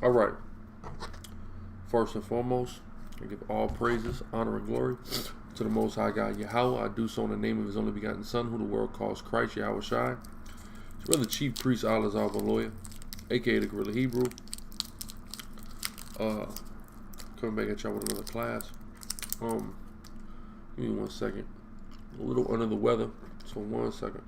All right. First and foremost, I give all praises, honor, and glory to the Most High God Yahweh. I do so in the name of His only begotten Son, who the world calls Christ, Yahweh Shai. It's really Chief Priest Allah Lawyer, aka the Guerrilla Hebrew. Coming back at y'all with another class. Give me 1 second. A little under the weather, so 1 second.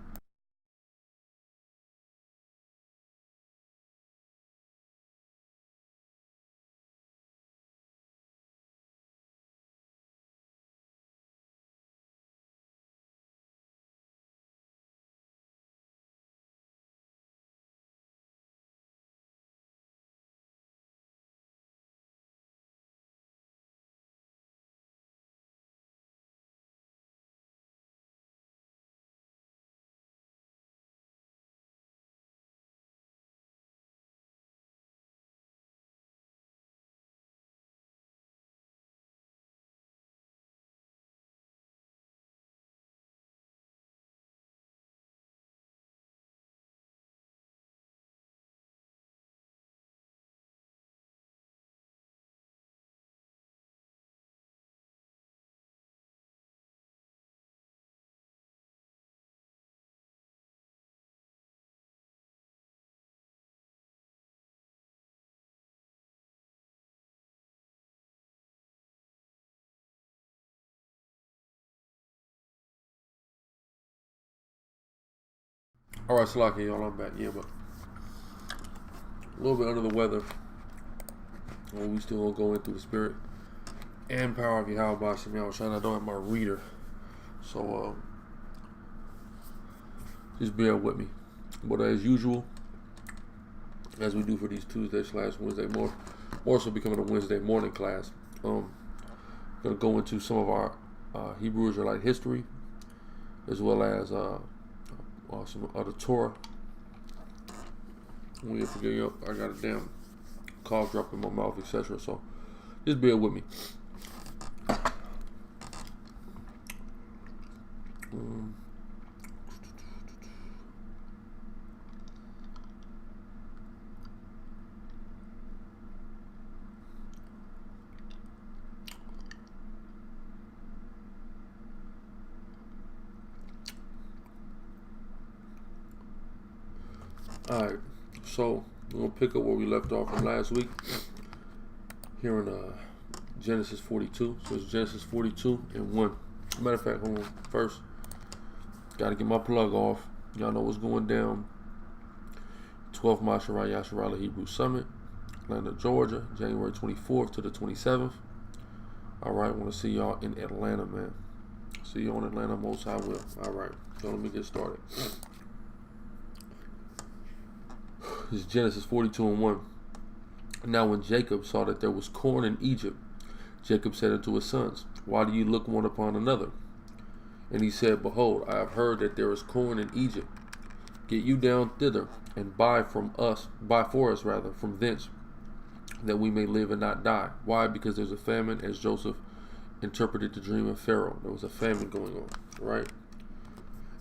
All right, Salaki, y'all, I'm back. Yeah, but a little bit under the weather. We still gonna go in through the spirit and power of Yahweh Bashim Yahushua. I don't have my reader, so just bear with me. But as usual, as we do for these Tuesday/Wednesday, more so becoming a Wednesday morning class, gonna go into some of our Hebrew Israelite history, as well as some other Torah. When you forget, I got a damn cough drop in my mouth, etc. So just bear with me. Alright, so we're going to pick up where we left off from last week here in Genesis 42. So it's Genesis 42 and 1. Matter of fact, hold on. First, got to get my plug off. Y'all know what's going down. 12th MASHARAH YASHARAHLA Hebrew Summit, Atlanta, Georgia, January 24th to the 27th. Alright, I want to see y'all in Atlanta, man. See you in Atlanta, most high will. Alright, so let me get started. This is Genesis 42 and 1. Now when Jacob saw that there was corn in Egypt, Jacob said unto his sons, Why do you look one upon another? And he said, Behold, I have heard that there is corn in Egypt. Get you down thither, and buy for us from thence, that we may live and not die. Why? Because there's a famine, as Joseph interpreted the dream of Pharaoh. There was a famine going on, right?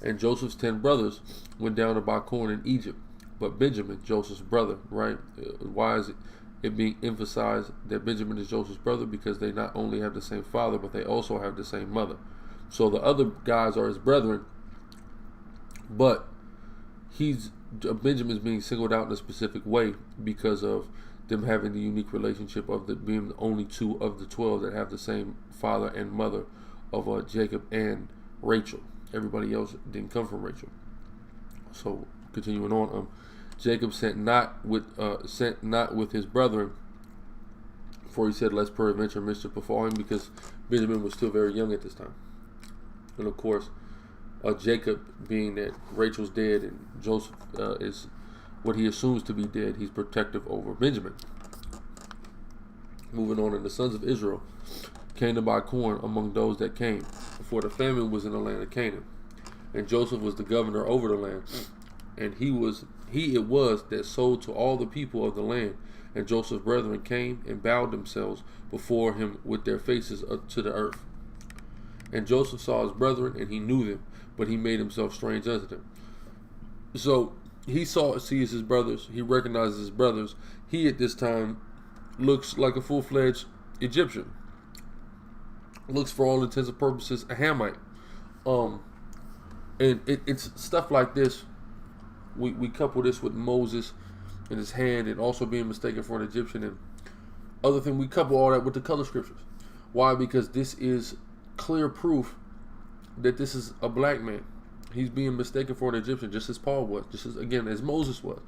And Joseph's 10 brothers went down to buy corn in Egypt. But Benjamin, Joseph's brother, right? Why is it being emphasized that Benjamin is Joseph's brother? Because they not only have the same father, but they also have the same mother. So the other guys are his brethren, but Benjamin's being singled out in a specific way because of them having the unique relationship of being the only 2 of the 12 that have the same father and mother of Jacob and Rachel. Everybody else didn't come from Rachel. So continuing on, Jacob sent not with his brethren, for he said, Lest peradventure mischief befall him, because Benjamin was still very young at this time. And of course, Jacob, being that Rachel's dead and Joseph is what he assumes to be dead, he's protective over Benjamin. Moving on, and the sons of Israel came to buy corn among those that came, for the famine was in the land of Canaan. And Joseph was the governor over the land, and he it was that sold to all the people of the land. And Joseph's brethren came and bowed themselves before him with their faces up to the earth. And Joseph saw his brethren, and he knew them, but he made himself strange unto them. So he sees his brothers. He recognizes his brothers. He at this time looks like a full-fledged Egyptian. Looks for all intents and purposes a Hamite. And it's stuff like this. We couple this with Moses in his hand and also being mistaken for an Egyptian and other thing. We couple all that with the color scriptures. Why? Because this is clear proof that this is a black man. He's being mistaken for an Egyptian, just as Paul was, just as, again, as Moses was.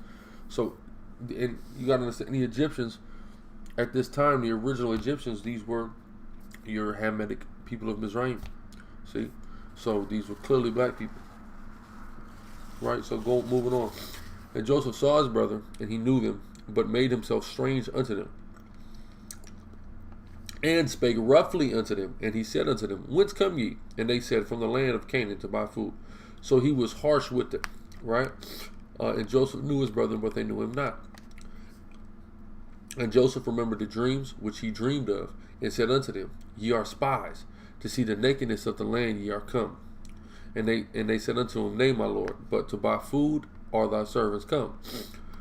So, and you got to understand, the Egyptians at this time, the original Egyptians, these were your Hamitic people of Mizraim. See? So these were clearly black people. Right? So moving on. And Joseph saw his brother, and he knew them, but made himself strange unto them. And spake roughly unto them, and he said unto them, Whence come ye? And they said, From the land of Canaan to buy food. So he was harsh with them, right? And Joseph knew his brother, but they knew him not. And Joseph remembered the dreams which he dreamed of, and said unto them, Ye are spies, to see the nakedness of the land ye are come. And they said unto him, Nay, my lord, but to buy food are thy servants come.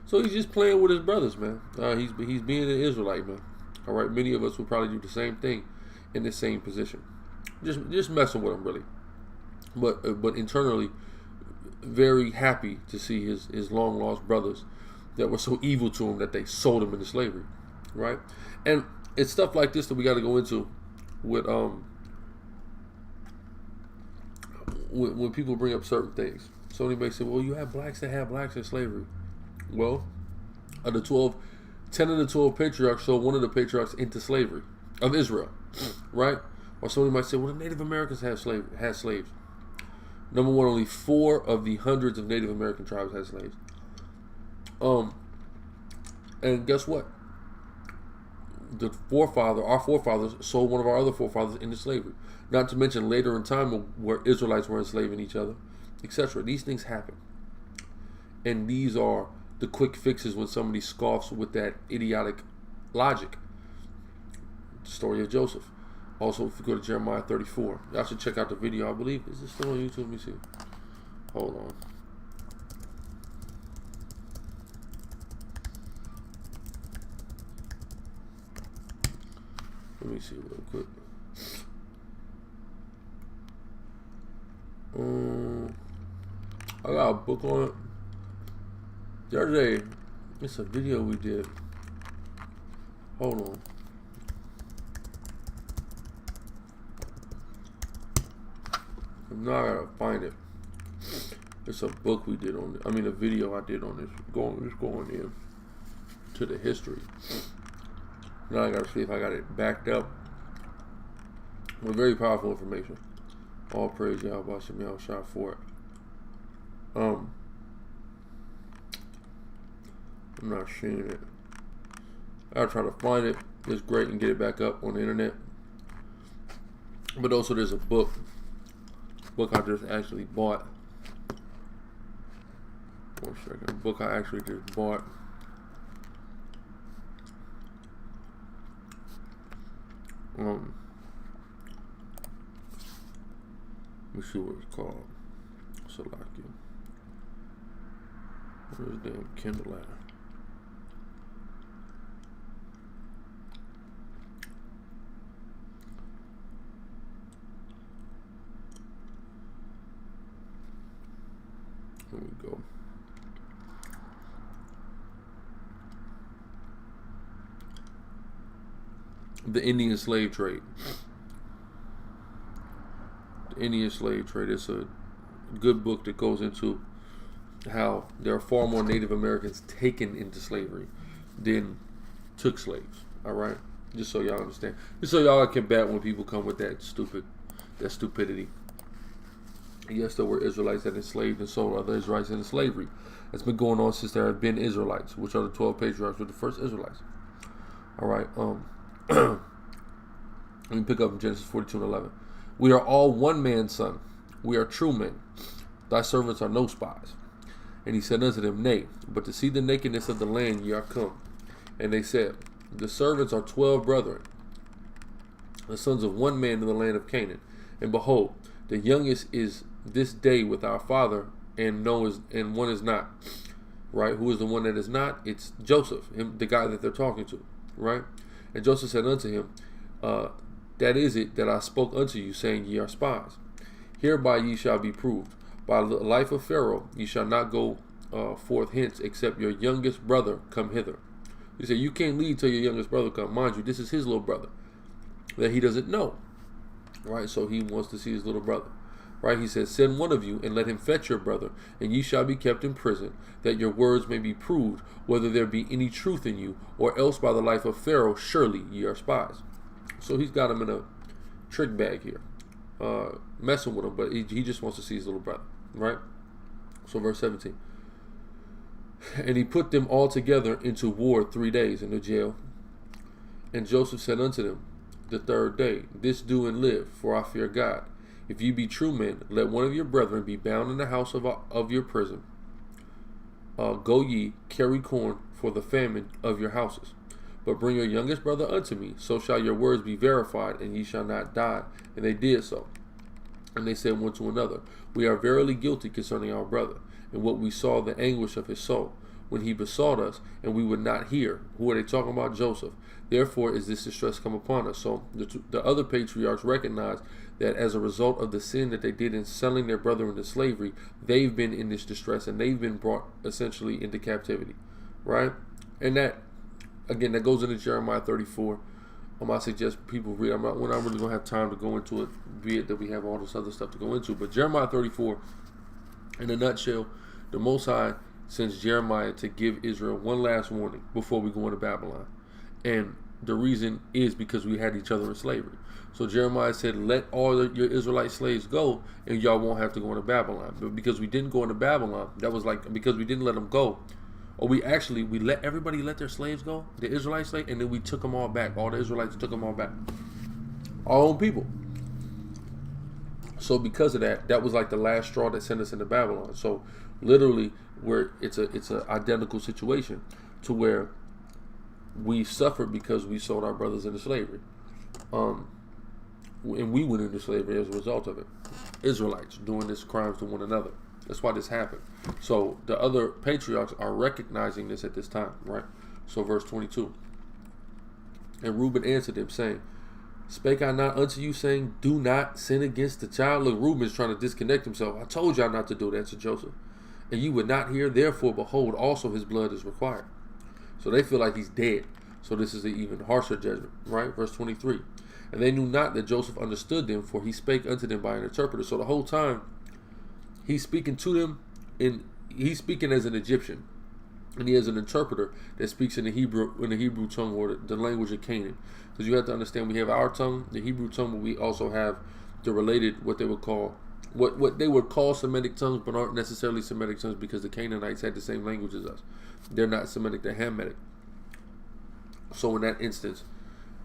So he's just playing with his brothers, man. He's being an Israelite, man. All right, many of us would probably do the same thing in the same position, just messing with him, really. But internally, very happy to see his long lost brothers that were so evil to him that they sold him into slavery, right? And it's stuff like this that we got to go into with when people bring up certain things. Somebody may say, "Well, you have blacks that have blacks in slavery." Well, of the 10 of the 12 patriarchs sold one of the patriarchs into slavery of Israel, right? Or somebody might say, "Well, the Native Americans had slaves." Number one, only 4 of the hundreds of Native American tribes had slaves. And guess what? Our forefathers sold one of our other forefathers into slavery. Not to mention later in time where Israelites were enslaving each other, etc. These things happen. And these are the quick fixes when somebody scoffs with that idiotic logic. The story of Joseph. Also, if you go to Jeremiah 34, y'all should check out the video. I believe, is this still on YouTube? Let me see. Hold on. Let me see real quick. I got a book on it. The other day, it's a video we did. Hold on. Now I gotta find it. It's a book we did on it. I mean, a video I did on this. Just going in to the history. Now I gotta see if I got it backed up with very powerful information. All praise Yahweh Shem Yahweh Shah for it. I'm not seeing it. I'll try to find it. It's great and get it back up on the internet. But also there's a book I just actually bought. One second. A book I actually just bought. Let me see what it's called. Salakia. Where's the damn Kindle at? There we go. The Indian slave trade. The Indian slave trade is a good book that goes into how there are far more Native Americans taken into slavery than took slaves. All right, just so y'all understand. Just so y'all can bat when people come with that stupidity. Yes, there were Israelites that enslaved and sold other Israelites into slavery. It's been going on since there have been Israelites, which are the 12 patriarchs, were the first Israelites. All right. Let me pick up in Genesis 42:11. We are all one man's son. We are true men. Thy servants are no spies. And he said unto them, Nay, but to see the nakedness of the land ye are come. And they said, The servants are 12 brethren, the sons of one man in the land of Canaan. And behold, the youngest is this day with our father, and one is not. right? Who is the one that is not? It's Joseph, the guy that they're talking to, right? And Joseph said unto him, that is it that I spoke unto you, saying, ye are spies. Hereby ye shall be proved. By the life of Pharaoh ye shall not go forth hence, except your youngest brother come hither. He said, you can't leave till your youngest brother come. Mind you, this is his little brother that he doesn't know, right? So he wants to see his little brother, right? He says, send one of you and let him fetch your brother, and ye shall be kept in prison, that your words may be proved, whether there be any truth in you, or else by the life of Pharaoh, surely ye are spies. So he's got him in a trick bag here, messing with him, but he just wants to see his little brother, right? So verse 17. And he put them all together into ward 3 days in the jail. And Joseph said unto them the third day, this do and live, for I fear God. If ye be true men, let one of your brethren be bound in the house of your prison. Go ye, carry corn for the famine of your houses. But bring your youngest brother unto me, so shall your words be verified, and ye shall not die. And they did so. And they said one to another, we are verily guilty concerning our brother, and what we saw the anguish of his soul, when he besought us, and we would not hear. Who are they talking about? Joseph. Therefore is this distress come upon us. So the other patriarchs recognized that as a result of the sin that they did in selling their brother into slavery, they've been in this distress, and they've been brought essentially into captivity, right? And that, again, that goes into Jeremiah 34. I suggest people read. We're not really going to have time to go into it, be it that we have all this other stuff to go into. But Jeremiah 34, in a nutshell, the Most High sends Jeremiah to give Israel one last warning before we go into Babylon. And the reason is because we had each other in slavery. So Jeremiah said, let all your Israelite slaves go, and y'all won't have to go into Babylon. But because we didn't go into Babylon, that was like, because we didn't let them go, or we let everybody let their slaves go, the Israelite slaves, and then we took them all back. All the Israelites took them all back. Our own people. So because of that, that was like the last straw that sent us into Babylon. So literally, where it's a identical situation to where we suffered because we sold our brothers into slavery. And we went into slavery as a result of it. Israelites doing this crimes to one another. That's why this happened. So the other patriarchs are recognizing this at this time, right? So verse 22. And Reuben answered them, saying, spake I not unto you, saying, do not sin against the child? Look, Reuben's trying to disconnect himself. I told y'all not to do that to Joseph. And you would not hear, therefore, behold, also his blood is required. So they feel like he's dead. So this is an even harsher judgment, right? Verse 23. And they knew not that Joseph understood them, for he spake unto them by an interpreter. So the whole time, he's speaking to them, and he's speaking as an Egyptian, and he has an interpreter that speaks in the Hebrew tongue, or the language of Canaan. Because you have to understand, we have our tongue, the Hebrew tongue, but we also have the related, what they would call Semitic tongues, but aren't necessarily Semitic tongues, because the Canaanites had the same language as us. They're not Semitic; they're Hamitic. So in that instance,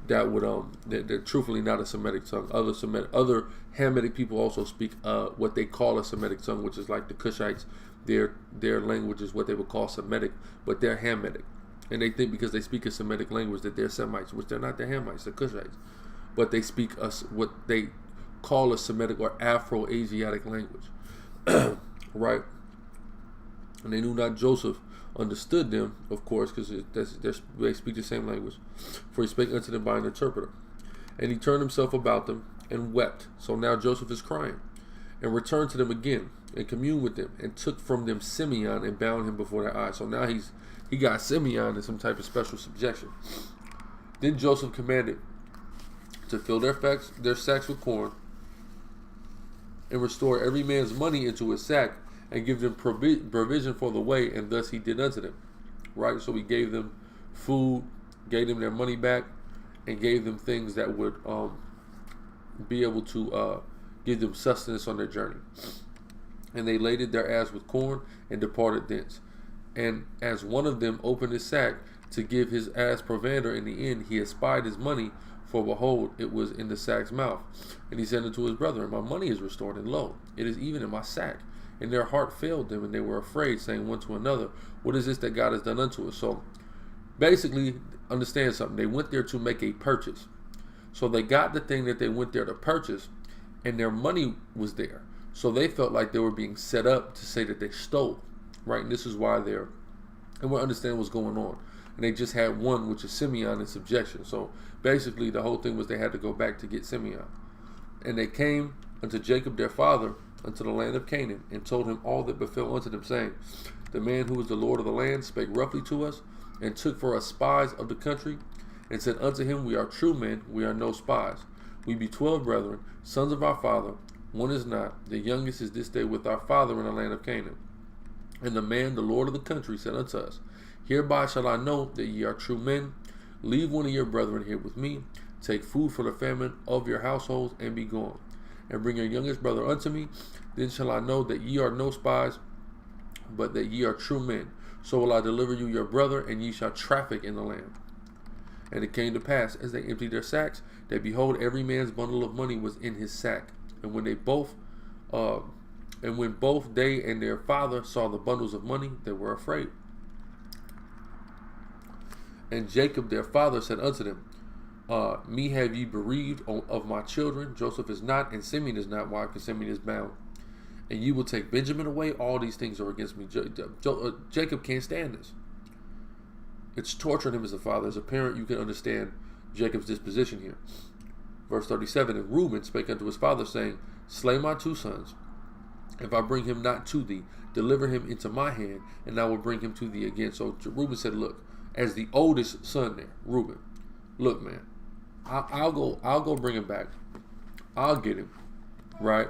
that would they're truthfully not a Semitic tongue. Other Hamitic people also speak what they call a Semitic tongue, which is like the Cushites. Their language is what they would call Semitic, but they're Hamitic, and they think because they speak a Semitic language that they're Semites, which they're not. They're Hamites, they're Cushites, but they speak what they call a Semitic or Afro-Asiatic language, right? And they knew not Joseph understood them, of course, because they speak the same language. For he spake unto them by an interpreter. And he turned himself about them and wept. So now Joseph is crying. And returned to them again and communed with them, and took from them Simeon and bound him before their eyes. So now he got Simeon in some type of special subjection. Then Joseph commanded to fill their sacks with corn, and restore every man's money into his sack, and give them provision for the way, and thus he did unto them. Right? So he gave them food, gave them their money back, and gave them things that would be able to give them sustenance on their journey. And they laded their ass with corn, and departed thence. And as one of them opened his sack to give his ass provender in the end, he espied his money, for behold, it was in the sack's mouth. And he said unto his brethren, my money is restored, and lo, it is even in my sack. And their heart failed them, and they were afraid, saying one to another, what is this that God has done unto us? So basically, understand something. They went there to make a purchase. So they got the thing that they went there to purchase, and their money was there. So they felt like they were being set up to say that they stole, right? And this is why they're and we'll understand what's going on. And they just had one, which is Simeon, in subjection. So basically the whole thing was they had to go back to get Simeon. And they came unto Jacob their father unto the land of Canaan, and told him all that befell unto them, saying, the man who was the Lord of the land spake roughly to us, and took for us spies of the country, and said unto him, we are true men, we are no spies. We be 12 brethren, sons of our father, one is not, the youngest is this day with our father in the land of Canaan. And the man, the Lord of the country, said unto us, hereby shall I know that ye are true men. Leave one of your brethren here with me, take food for the famine of your households, and be gone. And bring your youngest brother unto me, then shall I know that ye are no spies, but that ye are true men. So will I deliver you your brother, and ye shall traffic in the land. And it came to pass, as they emptied their sacks, that behold, every man's bundle of money was in his sack. And when both they and their father saw the bundles of money, they were afraid. And Jacob their father said unto them, me have ye bereaved of my children. Joseph is not, and Simeon is not. Why? Because Simeon is bound. And you will take Benjamin away. All these things are against me. Jacob can't stand this. It's torturing him as a father. As a parent, you can understand Jacob's disposition here. Verse 37, and Reuben spake unto his father, saying, slay my 2 sons. If I bring him not to thee, deliver him into my hand, and I will bring him to thee again. So Reuben said, look, as the oldest son there, Reuben, look, man, I'll go bring him back. I'll get him, right?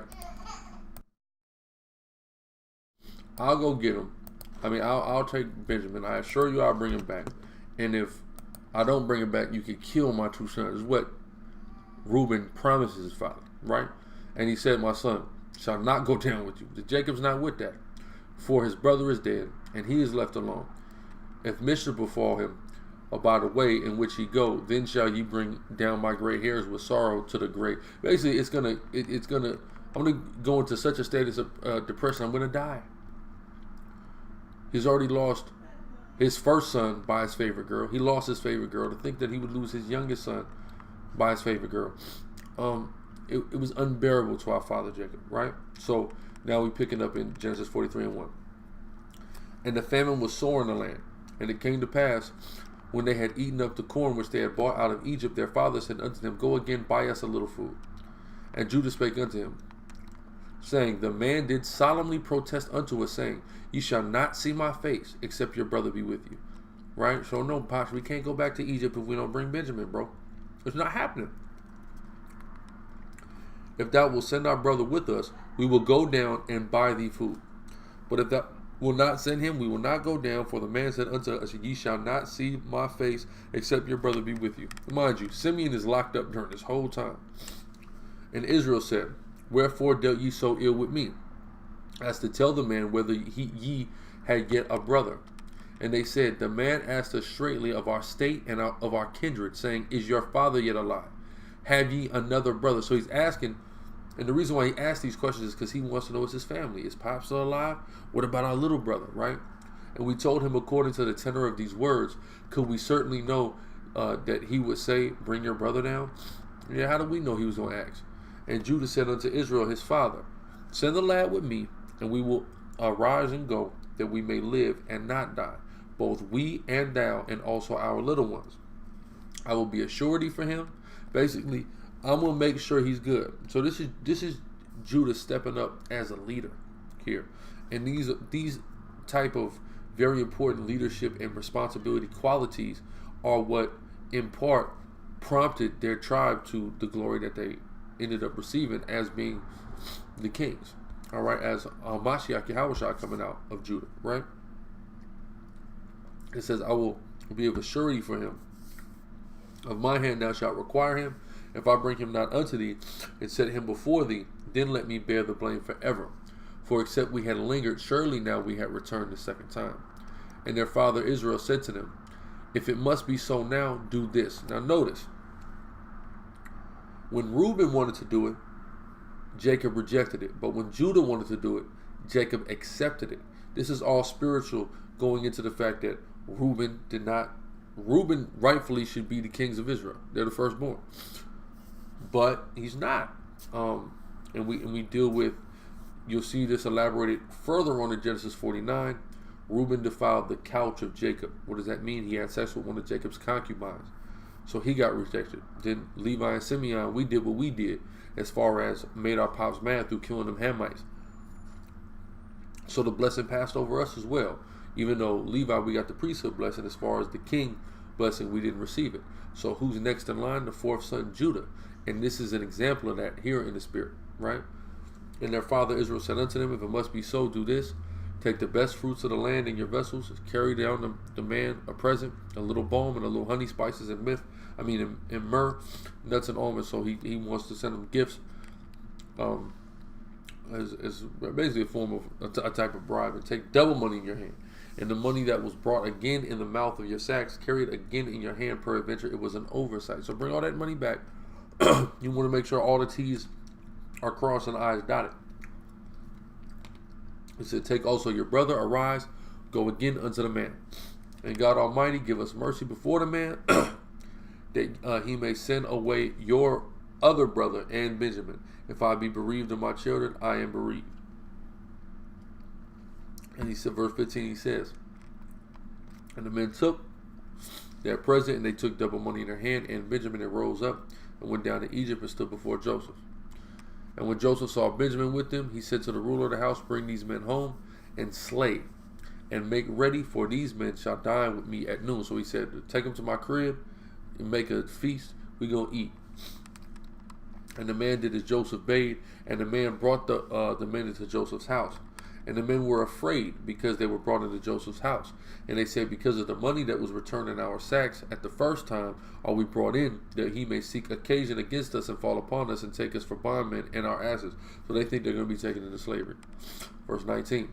I'll go get him. I mean, I'll take Benjamin. I assure you I'll bring him back. And if I don't bring him back, you can kill my 2 sons. Is what Reuben promises his father, right? And he said, my son shall not go down with you. Jacob's not with that. For his brother is dead, and he is left alone. If mischief befall him, by the way in which he go, then shall ye bring down my gray hairs with sorrow to the grave. Basically, I'm gonna go into such a status of depression. I'm gonna die. He's already lost his first son by his favorite girl. He lost his favorite girl. To think that he would lose his youngest son by his favorite girl, it was unbearable to our father Jacob, right? So now we picking up in Genesis 43:1. And the famine was sore in the land, and it came to pass, when they had eaten up the corn which they had bought out of Egypt, their father said unto them, go again, buy us a little food. And Judah spake unto him, saying, the man did solemnly protest unto us, saying, ye shall not see my face, except your brother be with you. Right? So no, Posh, we can't go back to Egypt if we don't bring Benjamin, bro. It's not happening. If thou wilt send our brother with us, we will go down and buy thee food. But if thou will not send him, we will not go down. For the man said unto us, ye shall not see my face, except your brother be with you. Mind you, Simeon is locked up during this whole time. And Israel said, wherefore dealt ye so ill with me, as to tell the man whether ye had yet a brother? And they said, the man asked us straightly of our state and of our kindred, saying, is your father yet alive? Have ye another brother? So he's asking, and the reason why he asked these questions is because he wants to know, is his family? Is Pop still alive? What about our little brother, right? And we told him, according to the tenor of these words, could we certainly know that he would say, bring your brother down? Yeah, how do we know he was going to ask? And Judah said unto Israel his father, send the lad with me, and we will arise and go, that we may live and not die, both we and thou, and also our little ones. I will be a surety for him. Basically, I'm gonna make sure he's good. So this is Judah stepping up as a leader here, and these type of very important leadership and responsibility qualities are what in part prompted their tribe to the glory that they ended up receiving as being the kings. All right, as Mashiach Yahushua coming out of Judah, right? It says, I will be of a surety for him. Of my hand thou shalt require him. If I bring him not unto thee, and set him before thee, then let me bear the blame forever. For except we had lingered, surely now we had returned the second time. And their father Israel said to them, if it must be so now, do this. Now notice, when Reuben wanted to do it, Jacob rejected it. But when Judah wanted to do it, Jacob accepted it. This is all spiritual, going into the fact that Reuben rightfully should be the kings of Israel. They're the firstborn. But he's not. And we deal with, you'll see this elaborated further on in Genesis 49, Reuben defiled the couch of Jacob. What does that mean? He had sex with one of Jacob's concubines. So he got rejected. Then Levi and Simeon, we did what we did as far as made our pops mad through killing them Hamites. So the blessing passed over us as well. Even though Levi, we got the priesthood blessing, as far as the king blessing, we didn't receive it. So who's next in line? The fourth son, Judah. And this is an example of that here in the spirit, right? And their father Israel said unto them, if it must be so, do this. Take the best fruits of the land in your vessels. Carry down the man a present, a little balm and a little honey, spices and and myrrh, nuts and almonds. So he wants to send them gifts as basically a form of a type of bribe. And take double money in your hand. And the money that was brought again in the mouth of your sacks, carry it again in your hand, peradventure it was an oversight. So bring all that money back. You want to make sure all the T's are crossed and the I's dotted. He said, take also your brother, arise, go again unto the man. And God Almighty give us mercy before the man, that he may send away your other brother and Benjamin. If I be bereaved of my children, I am bereaved. And he said, verse 15, he says, and the men took their present, and they took double money in their hand, and Benjamin rose up and went down to Egypt and stood before Joseph. And when Joseph saw Benjamin with them, he said to the ruler of the house, bring these men home and slay, and make ready, for these men shall dine with me at noon. So he said, take them to my crib and make a feast. We gonna eat. And the man did as Joseph bade, and the man brought the men into Joseph's house. And the men were afraid, because they were brought into Joseph's house. And they said, because of the money that was returned in our sacks at the first time are we brought in, that he may seek occasion against us and fall upon us and take us for bondmen and our asses. So they think they're going to be taken into slavery. Verse 19.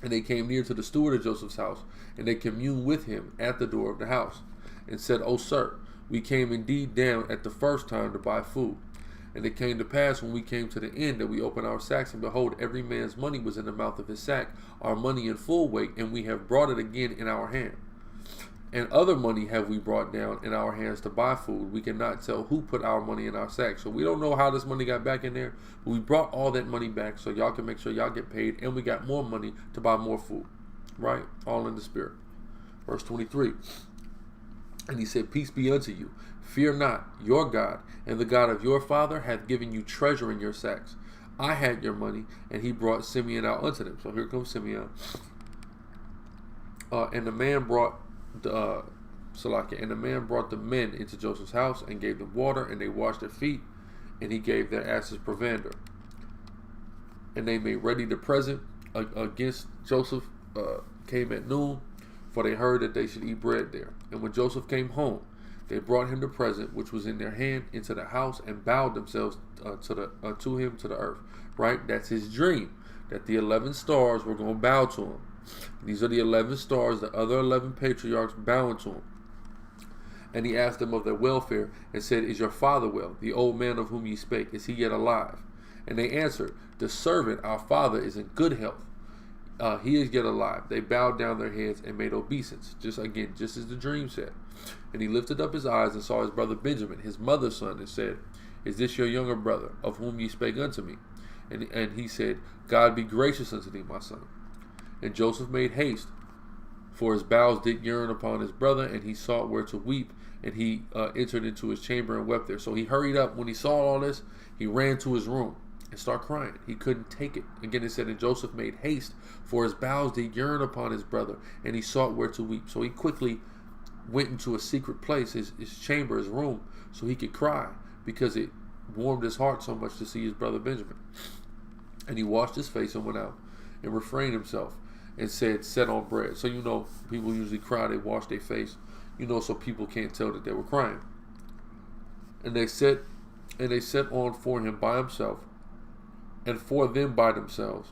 And they came near to the steward of Joseph's house, and they communed with him at the door of the house, and said, O sir, we came indeed down at the first time to buy food. And it came to pass, when we came to the end, that we opened our sacks, and behold, every man's money was in the mouth of his sack, our money in full weight, and we have brought it again in our hand. And other money have we brought down in our hands to buy food. We cannot tell who put our money in our sack. So we don't know how this money got back in there, but we brought all that money back so y'all can make sure y'all get paid, and we got more money to buy more food. Right? All in the spirit. Verse 23. And he said, peace be unto you. Fear not, your God and the God of your father hath given you treasure in your sacks. I had your money, and he brought Simeon out unto them. So here comes Simeon. And the man brought the men into Joseph's house, and gave them water, and they washed their feet, and he gave their asses provender. And they made ready the present against Joseph. Came at noon, for they heard that they should eat bread there. And when Joseph came home, they brought him the present which was in their hand into the house, and bowed themselves to him to the earth. Right? That's his dream, that the 11 stars were going to bow to him. These are the 11 stars, the other 11 patriarchs bowing to him. And he asked them of their welfare, and said, is your father well, the old man of whom ye spake? Is he yet alive? And they answered, the servant, our father, is in good health. He is yet alive. They bowed down their heads and made obeisance. Just as the dream said. And he lifted up his eyes and saw his brother Benjamin, his mother's son, and said, is this your younger brother, of whom ye spake unto me? And he said, God be gracious unto thee, my son. And Joseph made haste, for his bowels did yearn upon his brother, and he sought where to weep, and he entered into his chamber and wept there. So he hurried up. When he saw all this, he ran to his room and started crying. He couldn't take it. Again, it said, and Joseph made haste, for his bowels did yearn upon his brother, and he sought where to weep. So he quickly went into a secret place, his chamber, his room, so he could cry, because it warmed his heart so much to see his brother Benjamin. And he washed his face and went out and refrained himself, and said, set on bread. So people usually cry, they wash their face, so people can't tell that they were crying. And they set on for him by himself, and for them by themselves,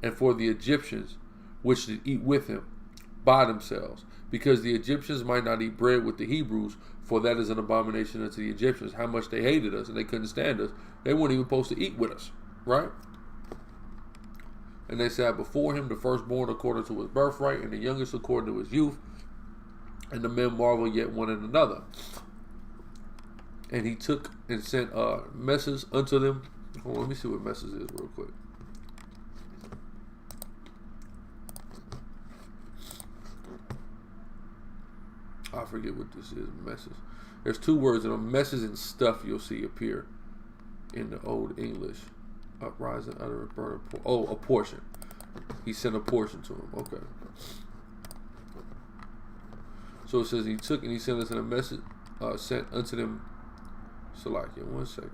and for the Egyptians which did eat with him by themselves, because the Egyptians might not eat bread with the Hebrews, for that is an abomination unto the Egyptians. How much they hated us, and they couldn't stand us. They weren't even supposed to eat with us, right? And they sat before him, the firstborn according to his birthright, and the youngest according to his youth. And the men marveled yet one at another. And he took and sent messes unto them. Hold on, let me see what messes is real quick. I forget what this is. Messes. There's two words in them. Messes and stuff you'll see appear in the Old English. Uprising, utter, burn. Oh, a portion. He sent a portion to him. Okay. So it says he took and he sent us in a message, sent unto them. Salakia, 1 second.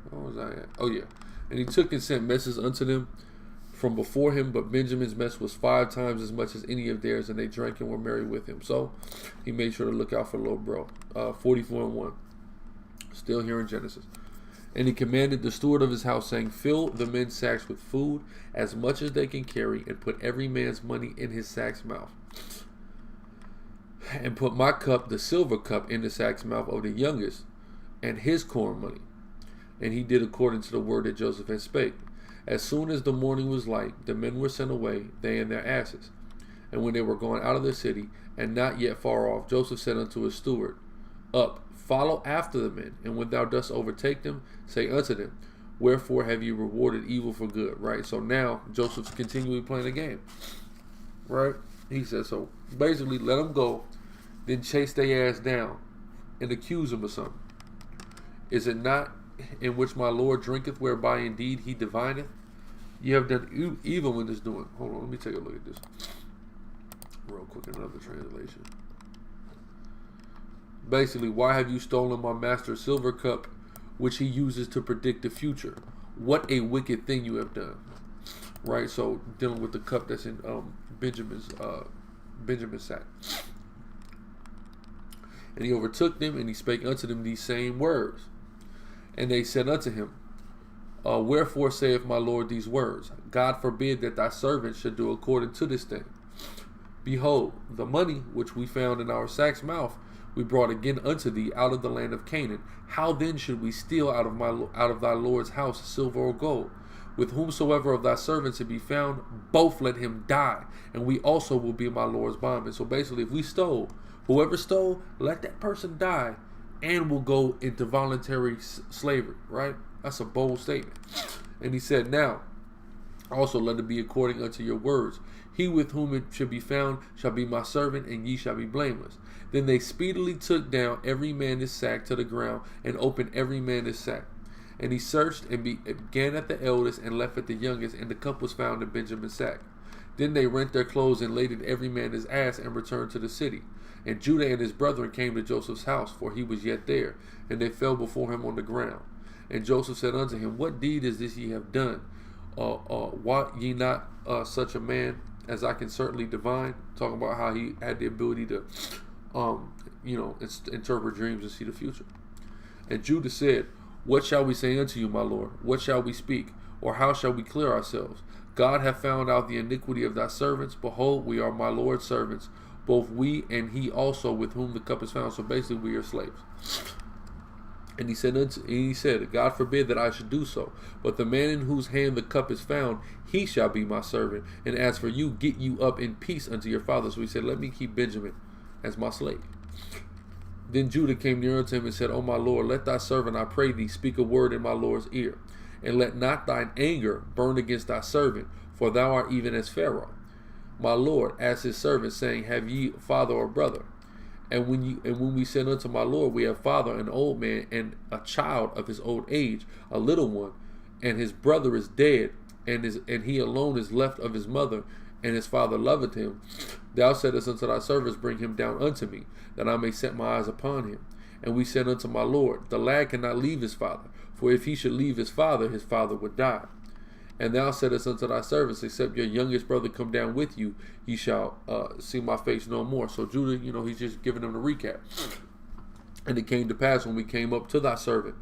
Where was I at? Oh yeah. And he took and sent messages unto them from before him, but Benjamin's mess was 5 times as much as any of theirs, and they drank and were merry with him. So he made sure to look out for the little bro. 44:1. Still here in Genesis. And he commanded the steward of his house, saying, fill the men's sacks with food, as much as they can carry, and put every man's money in his sack's mouth. And put my cup, the silver cup, in the sack's mouth of the youngest, and his corn money. And he did according to the word that Joseph had spake. As soon as the morning was light, the men were sent away, they and their asses. And when they were gone out of the city, and not yet far off, Joseph said unto his steward, up, follow after the men, and when thou dost overtake them, say unto them, wherefore have you rewarded evil for good? Right? So now Joseph's continually playing a game. Right? He says, so basically let them go, then chase their ass down and accuse them of something. Is it not in which my Lord drinketh, whereby indeed he divineth? You have done evil in this doing. Hold on, let me take a look at this real quick, another translation. Basically, why have you stolen my master's silver cup, which he uses to predict the future? What a wicked thing you have done. Right? So dealing with the cup that's in Benjamin's sack. And he overtook them, and he spake unto them these same words. And they said unto him, wherefore saith my Lord these words? God forbid that thy servant should do according to this thing. Behold, the money which we found in our sack's mouth, we brought again unto thee out of the land of Canaan. How then should we steal out of thy Lord's house silver or gold? With whomsoever of thy servants it be found, both let him die, and we also will be my Lord's bondmen. So basically, if we stole, whoever stole, let that person die, and will go into voluntary slavery. Right? That's a bold statement. And he said, now, also let it be according unto your words. He with whom it should be found shall be my servant, and ye shall be blameless. Then they speedily took down every man his sack to the ground, and opened every man his sack. And he searched and began at the eldest and left at the youngest, and the cup was found in Benjamin's sack. Then they rent their clothes and laded every man his ass, and returned to the city. And Judah and his brethren came to Joseph's house, for he was yet there, and they fell before him on the ground. And Joseph said unto him, what deed is this ye have done? Wot ye not such a man as I can certainly divine? Talking about how he had the ability to interpret dreams and see the future. And Judah said, what shall we say unto you, my Lord? What shall we speak? Or how shall we clear ourselves? God hath found out the iniquity of thy servants. Behold, we are my Lord's servants, both we and he also with whom the cup is found. So basically we are slaves. And he said, God forbid that I should do so. But the man in whose hand the cup is found, he shall be my servant. And as for you, get you up in peace unto your father. So he said, let me keep Benjamin as my slave. Then Judah came near unto him and said, O my Lord, let thy servant, I pray thee, speak a word in my Lord's ear. And let not thine anger burn against thy servant, for thou art even as Pharaoh. My Lord asked his servant, saying, have ye father or brother? And when we said unto my Lord, we have father, an old man, and a child of his old age, a little one, and his brother is dead, and he alone is left of his mother, and his father loveth him. Thou saidst unto thy servants, bring him down unto me, that I may set my eyes upon him. And we said unto my Lord, the lad cannot leave his father, for if he should leave his father would die. And thou saidst unto thy servants, except your youngest brother come down with you, ye shall see my face no more. So Judah, he's just giving them the recap. And it came to pass when we came up to thy servant,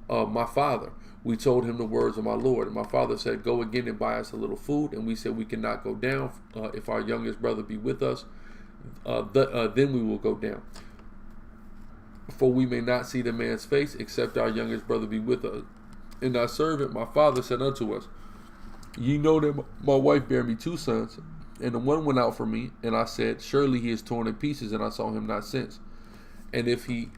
my father, we told him the words of my Lord. And my father said, go again and buy us a little food. And we said, we cannot go down if our youngest brother be with us. Then we will go down. For we may not see the man's face, except our youngest brother be with us. And thy servant, my father, said unto us, ye know that my wife bare me 2 sons, and the one went out from me, and I said, surely he is torn in pieces, and I saw him not since. And if ye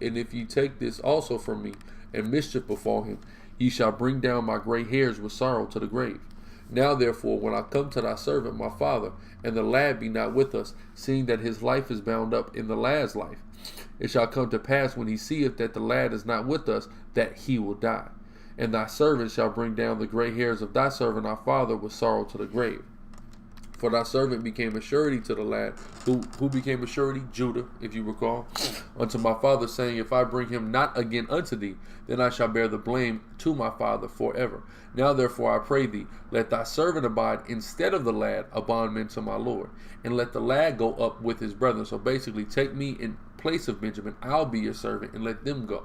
take this also from me, and mischief befall him, ye shall bring down my gray hairs with sorrow to the grave. Now therefore, when I come to thy servant my father, and the lad be not with us, seeing that his life is bound up in the lad's life, it shall come to pass when he seeth that the lad is not with us, that he will die. And thy servant shall bring down the gray hairs of thy servant our father with sorrow to the grave. For thy servant became a surety to the lad, who became a surety, Judah, if you recall, unto my father, saying, if I bring him not again unto thee, then I shall bear the blame to my father forever. Now therefore I pray thee, let thy servant abide instead of the lad, a bondman to my Lord, and let the lad go up with his brethren. So basically, take me in place of Benjamin, I'll be your servant, and let them go.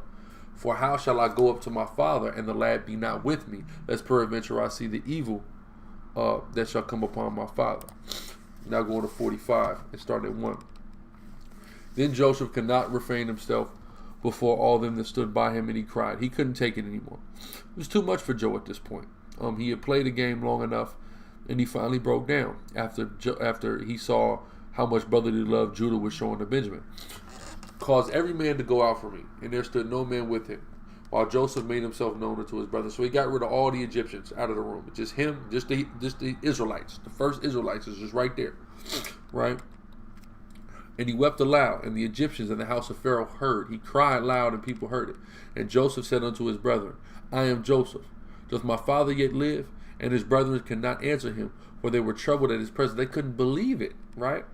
For how shall I go up to my father, and the lad be not with me, lest peradventure I see the evil that shall come upon my father. Now going to 45 and start at 1. Then Joseph could not refrain himself before all them that stood by him, and he cried. He couldn't take it anymore. It was too much for Joe at this point. He had played the game long enough, and he finally broke down after he saw how much brotherly love Judah was showing to Benjamin. Caused every man to go out for me, and there stood no man with him, while Joseph made himself known unto his brothers. So he got rid of all the Egyptians out of the room. Just him, just the Israelites. The first Israelites is just right there. Right? And he wept aloud, and the Egyptians in the house of Pharaoh heard. He cried loud, and people heard it. And Joseph said unto his brethren, I am Joseph. Doth my father yet live? And his brethren could not answer him, for they were troubled at his presence. They couldn't believe it. Right?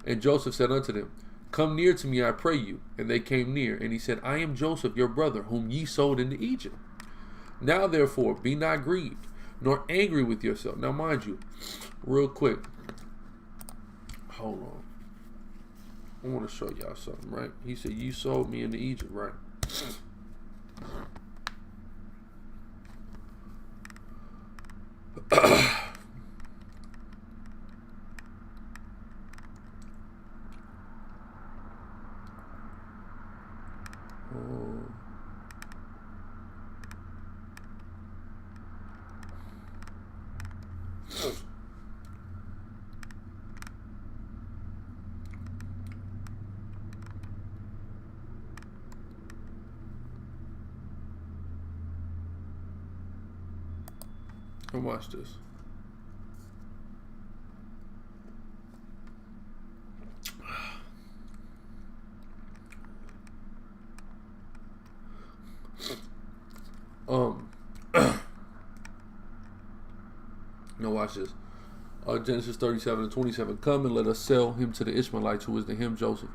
And Joseph said unto them, come near to me, I pray you. And they came near, and he said, I am Joseph, your brother, whom ye sold into Egypt. Now therefore, be not grieved, nor angry with yourself. Now mind you, real quick, hold on. I want to show y'all something, right? He said, you sold me into Egypt, right? And watch this. Now watch this. Genesis 37:27. Come and let us sell him to the Ishmaelites, who is to him Joseph,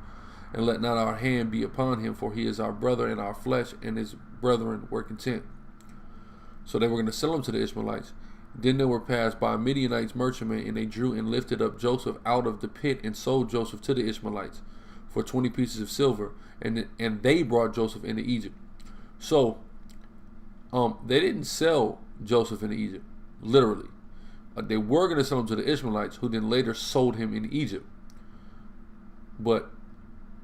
and let not our hand be upon him, for he is our brother and our flesh, and his brethren were content. So they were going to sell him to the Ishmaelites. Then they were passed by Midianites merchantmen, and they drew and lifted up Joseph out of the pit and sold Joseph to the Ishmaelites for 20 pieces of silver, and they brought Joseph into Egypt. So they didn't sell Joseph into Egypt, literally. They were going to sell him to the Ishmaelites, who then later sold him in Egypt. But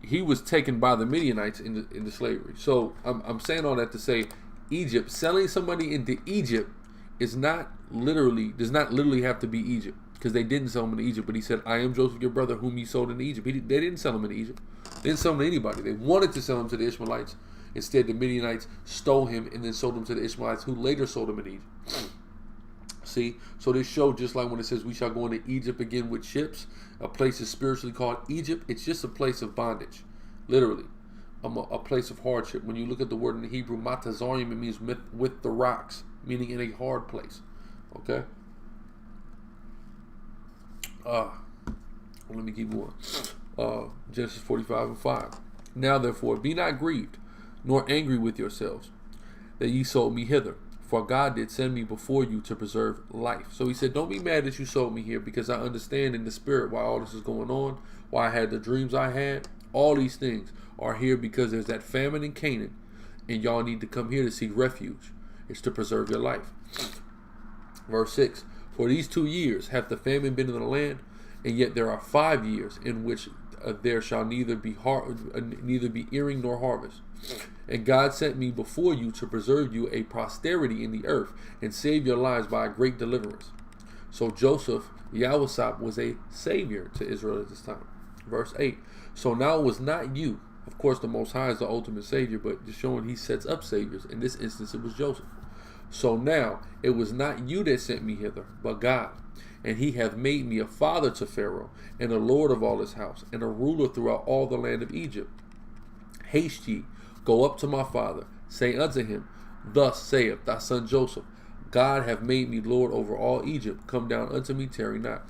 he was taken by the Midianites into slavery. So I'm saying all that to say, Egypt, selling somebody into Egypt does not literally have to be Egypt, because they didn't sell him into Egypt. But he said, I am Joseph, your brother, whom ye sold into Egypt. They didn't sell him into Egypt. They didn't sell him to anybody. They wanted to sell him to the Ishmaelites. Instead, the Midianites stole him and then sold him to the Ishmaelites, who later sold him in Egypt. See, so this show, just like when it says we shall go into Egypt again with ships, a place is spiritually called Egypt. It's just a place of bondage, literally, a place of hardship. When you look at the word in the Hebrew, matazarium, it means with the rocks, meaning in a hard place. Okay. Let me keep going. Genesis 45:5. Now therefore, be not grieved, nor angry with yourselves, that ye sold me hither. For God did send me before you to preserve life. So he said, don't be mad that you sold me here, because I understand in the spirit why all this is going on, why I had the dreams I had. All these things are here because there's that famine in Canaan, and y'all need to come here to seek refuge. It's to preserve your life. Verse 6. For these 2 years hath the famine been in the land, and yet there are 5 years in which there shall neither be earing nor harvest. And God sent me before you to preserve you a posterity in the earth, and save your lives by a great deliverance. So Joseph, Yahweh, was a savior to Israel at this time. Verse 8. So now it was not you. Of course, the Most High is the ultimate savior, but just showing he sets up saviors. In this instance, it was Joseph. So now it was not you that sent me hither, but God. And he hath made me a father to Pharaoh, and a lord of all his house, and a ruler throughout all the land of Egypt. Haste ye, go up to my father, say unto him, Thus saith thy son Joseph, God hath made me Lord over all Egypt. Come down unto me, tarry not.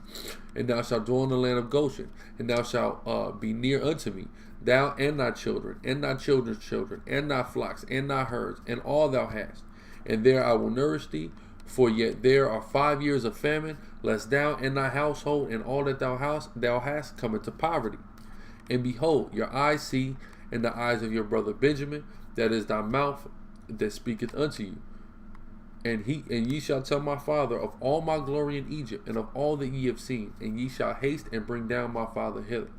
And thou shalt dwell in the land of Goshen, and thou shalt be near unto me, thou and thy children, and thy children's children, and thy flocks, and thy herds, and all thou hast. And there I will nourish thee, for yet there are 5 years of famine, lest thou and thy household and all that thou hast come into poverty. And behold, your eyes see, and the eyes of your brother Benjamin, that is thy mouth that speaketh unto you. And ye shall tell my father of all my glory in Egypt, and of all that ye have seen, and ye shall haste and bring down my father hither.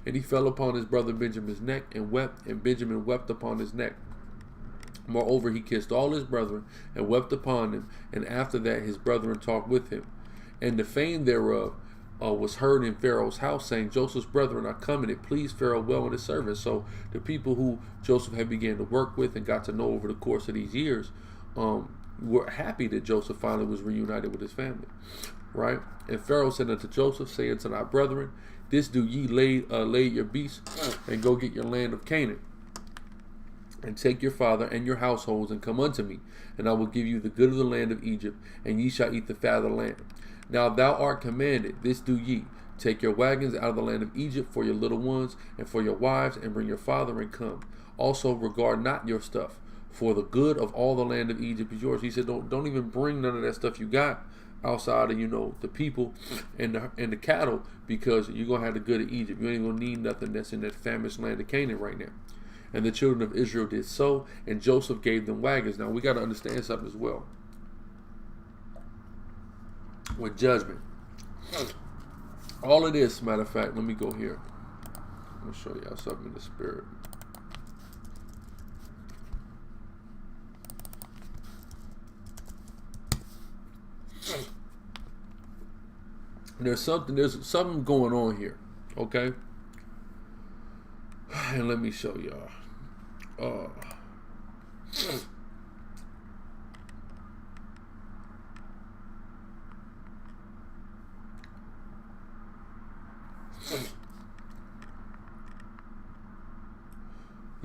And he fell upon his brother Benjamin's neck, and wept, and Benjamin wept upon his neck. Moreover, he kissed all his brethren, and wept upon them, and after that his brethren talked with him. And the fame thereof was heard in Pharaoh's house, saying, Joseph's brethren are come, and it pleased Pharaoh well in his servants. So the people who Joseph had began to work with and got to know over the course of these years were happy that Joseph finally was reunited with his family, right? And Pharaoh said unto Joseph, say unto thy brethren, this do ye lay your beasts, and go get your land of Canaan, and take your father and your households, and come unto me, and I will give you the good of the land of Egypt, and ye shall eat the fat of the land. Now thou art commanded, this do ye, take your wagons out of the land of Egypt for your little ones, and for your wives, and bring your father, and come. Also regard not your stuff, for the good of all the land of Egypt is yours. He said, don't even bring none of that stuff you got outside of, the people and the cattle, because you're going to have the good of Egypt. You ain't going to need nothing that's in that famished land of Canaan right now. And the children of Israel did so, and Joseph gave them wagons. Now we got to understand something as well. With judgment, all of this, matter of fact, let me go here. I'm going to show y'all something in the spirit. There's something going on here, okay? And let me show y'all.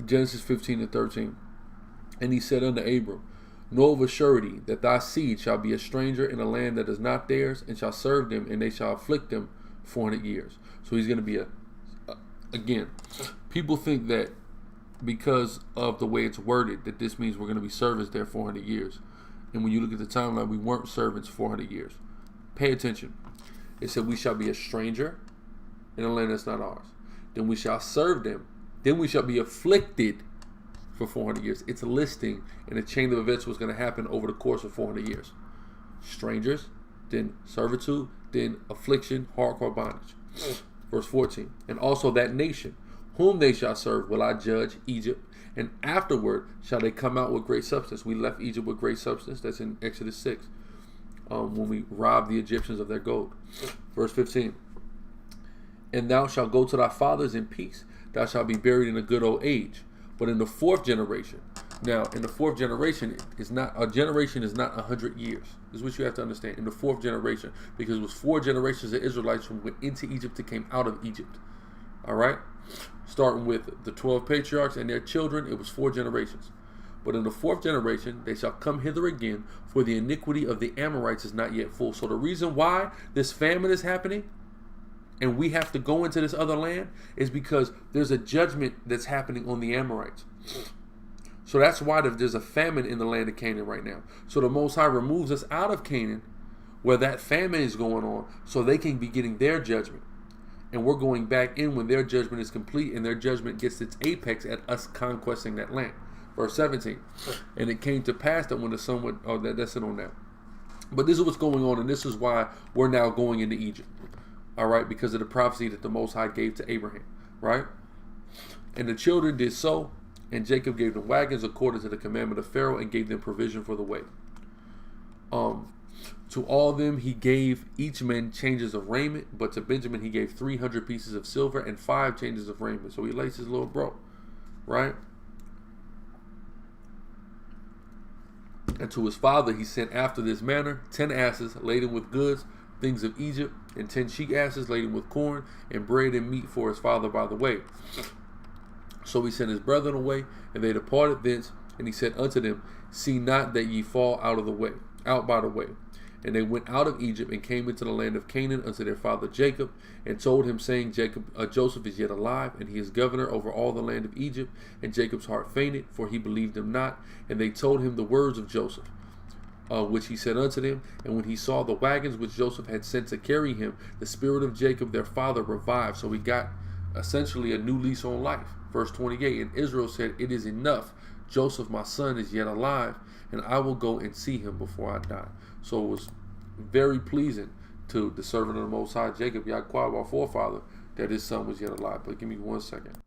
Genesis 15:13. And he said unto Abram, know of a surety that thy seed shall be a stranger in a land that is not theirs, and shall serve them, and they shall afflict them 400 years. So he's going to be again, people think that because of the way it's worded, that this means we're going to be servants there 400 years. And when you look at the timeline, we weren't servants 400 years. Pay attention. It said we shall be a stranger in a land that's not ours. Then we shall serve them. Then we shall be afflicted for 400 years. It's a listing in a chain of events what's going to happen over the course of 400 years. Strangers, then servitude, then affliction, hardcore bondage. Verse 14. And also that nation, whom they shall serve, will I judge, Egypt, and afterward shall they come out with great substance. We left Egypt with great substance. That's in Exodus 6. When we robbed the Egyptians of their gold. Verse 15. And thou shalt go to thy fathers in peace. Thou shalt be buried in a good old age. But in the fourth generation, now in the fourth generation, a generation is not 100 years. This is what you have to understand. In the fourth generation, because it was 4 generations of Israelites who went into Egypt and came out of Egypt. All right, starting with the 12 patriarchs and their children, it was 4 generations. But in the fourth generation, they shall come hither again, for the iniquity of the Amorites is not yet full. So the reason why this famine is happening, and we have to go into this other land, is because there's a judgment that's happening on the Amorites. So that's why there's a famine in the land of Canaan right now. So the Most High removes us out of Canaan, where that famine is going on, so they can be getting their judgment. And we're going back in when their judgment is complete, and their judgment gets its apex at us conquesting that land. Verse 17. And it came to pass that when the sun went, that's it on that. But this is what's going on, and this is why we're now going into Egypt. All right, because of the prophecy that the Most High gave to Abraham, right? And the children did so, and Jacob gave them wagons according to the commandment of Pharaoh, and gave them provision for the way. To all of them he gave each man changes of raiment, but to Benjamin he gave 300 pieces of silver and 5 changes of raiment. So he laced his little bro, right? And to his father he sent after this manner 10 asses laden with goods, things of Egypt, and 10 she-asses laden with corn, and bread and meat for his father by the way. So he sent his brethren away, and they departed thence, and he said unto them, see not that ye fall out by the way. And they went out of Egypt and came into the land of Canaan unto their father Jacob, and told him, saying, Joseph is yet alive, and he is governor over all the land of Egypt. And Jacob's heart fainted, for he believed him not. And they told him the words of Joseph, which he said unto them. And when he saw the wagons which Joseph had sent to carry him, the spirit of Jacob their father revived. So he got essentially a new lease on life. Verse 28, and Israel said, it is enough. Joseph my son is yet alive, and I will go and see him before I die. So it was very pleasing to the servant of the Most High, Jacob, Yahweh, our forefather, that his son was yet alive. But give me 1 second.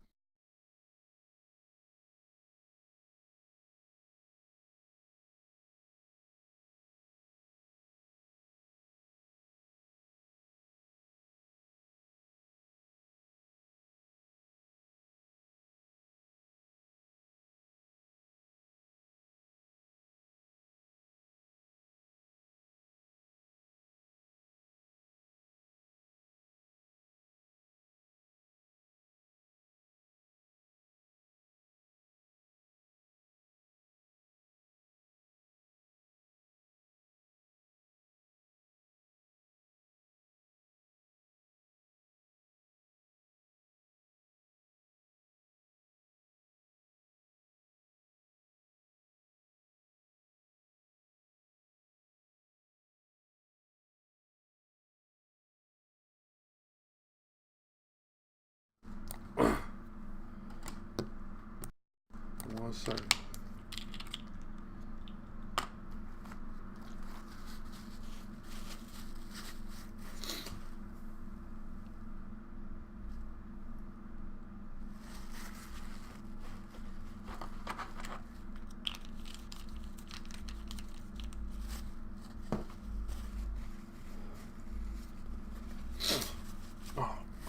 One second.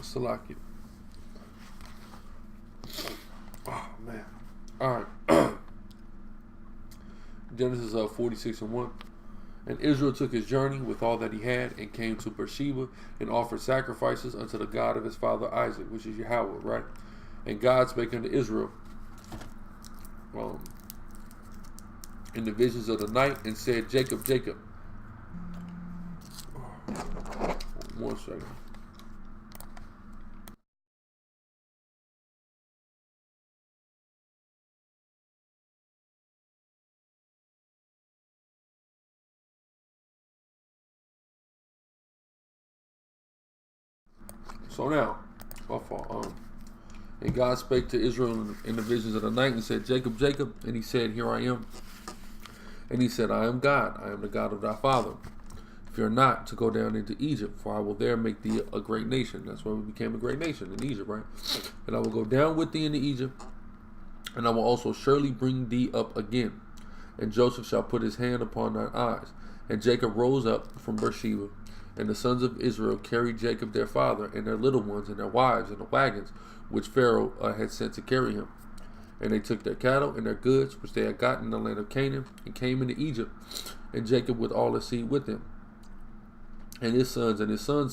Salaki. Oh man. All right. Genesis 46:1. And Israel took his journey with all that he had, and came to Beersheba, and offered sacrifices unto the God of his father Isaac, which is Yahweh, right? And God spake unto Israel in the visions of the night, and said, Jacob, Jacob. 1 second. So now, and God spake to Israel in the visions of the night, and said, Jacob, Jacob. And he said, here I am. And he said, I am God. I am the God of thy father. Fear not to go down into Egypt, for I will there make thee a great nation. That's why we became a great nation, in Egypt, right? And I will go down with thee into Egypt, and I will also surely bring thee up again. And Joseph shall put his hand upon thine eyes. And Jacob rose up from Beersheba, and the sons of Israel carried Jacob their father, and their little ones, and their wives, and the wagons which Pharaoh had sent to carry him. And they took their cattle and their goods, which they had gotten in the land of Canaan, and came into Egypt, and Jacob with all his seed with him, and his sons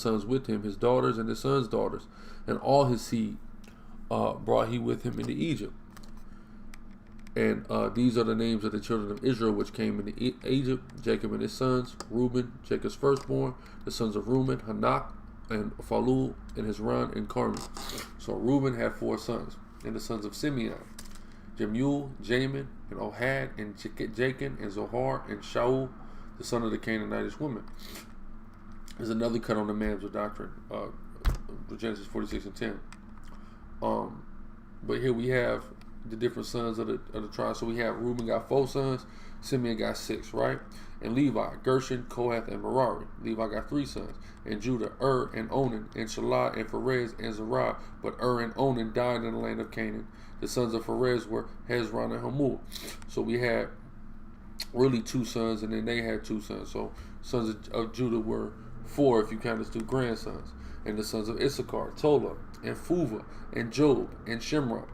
sons with him, his daughters and his sons' daughters, and all his seed brought he with him into Egypt. And these are the names of the children of Israel which came into Egypt: Jacob and his sons, Reuben, Jacob's firstborn, the sons of Reuben, Hanak, and Phalul, and Hezron, and Carmi. So Reuben had 4 sons, and the sons of Simeon, Jemuel, Jamin, and Ohad, and Jachin, and Zohar, and Shaul, the son of the Canaanitish woman. There's another cut on the Mamzer doctrine, Genesis 46:10. But here we have the different sons of the tribe. So we have Reuben got 4 sons, Simeon got 6, right? And Levi, Gershon, Kohath, and Merari. Levi got 3 sons. And Judah, and Onan, and Shelah, and Pharez, and Zerah. But and Onan died in the land of Canaan. The sons of Pharez were Hezron and Hamul. So we had really 2 sons, and then they had 2 sons. So sons of Judah were 4 if you count as 2 grandsons. And the sons of Issachar, Tola, and Phuva, and Job, and Shimron.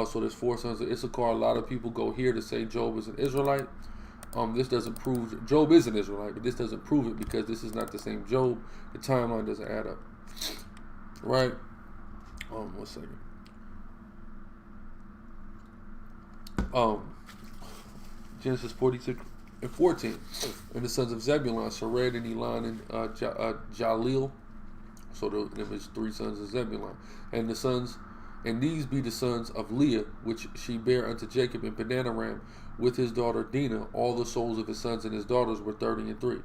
So there's 4 sons of Issachar. A lot of people go here to say Job is an Israelite. This doesn't prove Job is an Israelite, but this doesn't prove it because this is not the same Job. The timeline doesn't add up, right? 1 second. Genesis 46 and 14. And the sons of Zebulun, Sered and Elon and Jalil. So there was 3 sons of Zebulun. And these be the sons of Leah, which she bare unto Jacob in Padanaram with his daughter Dinah. All the souls of his sons and his daughters were 30 and 3.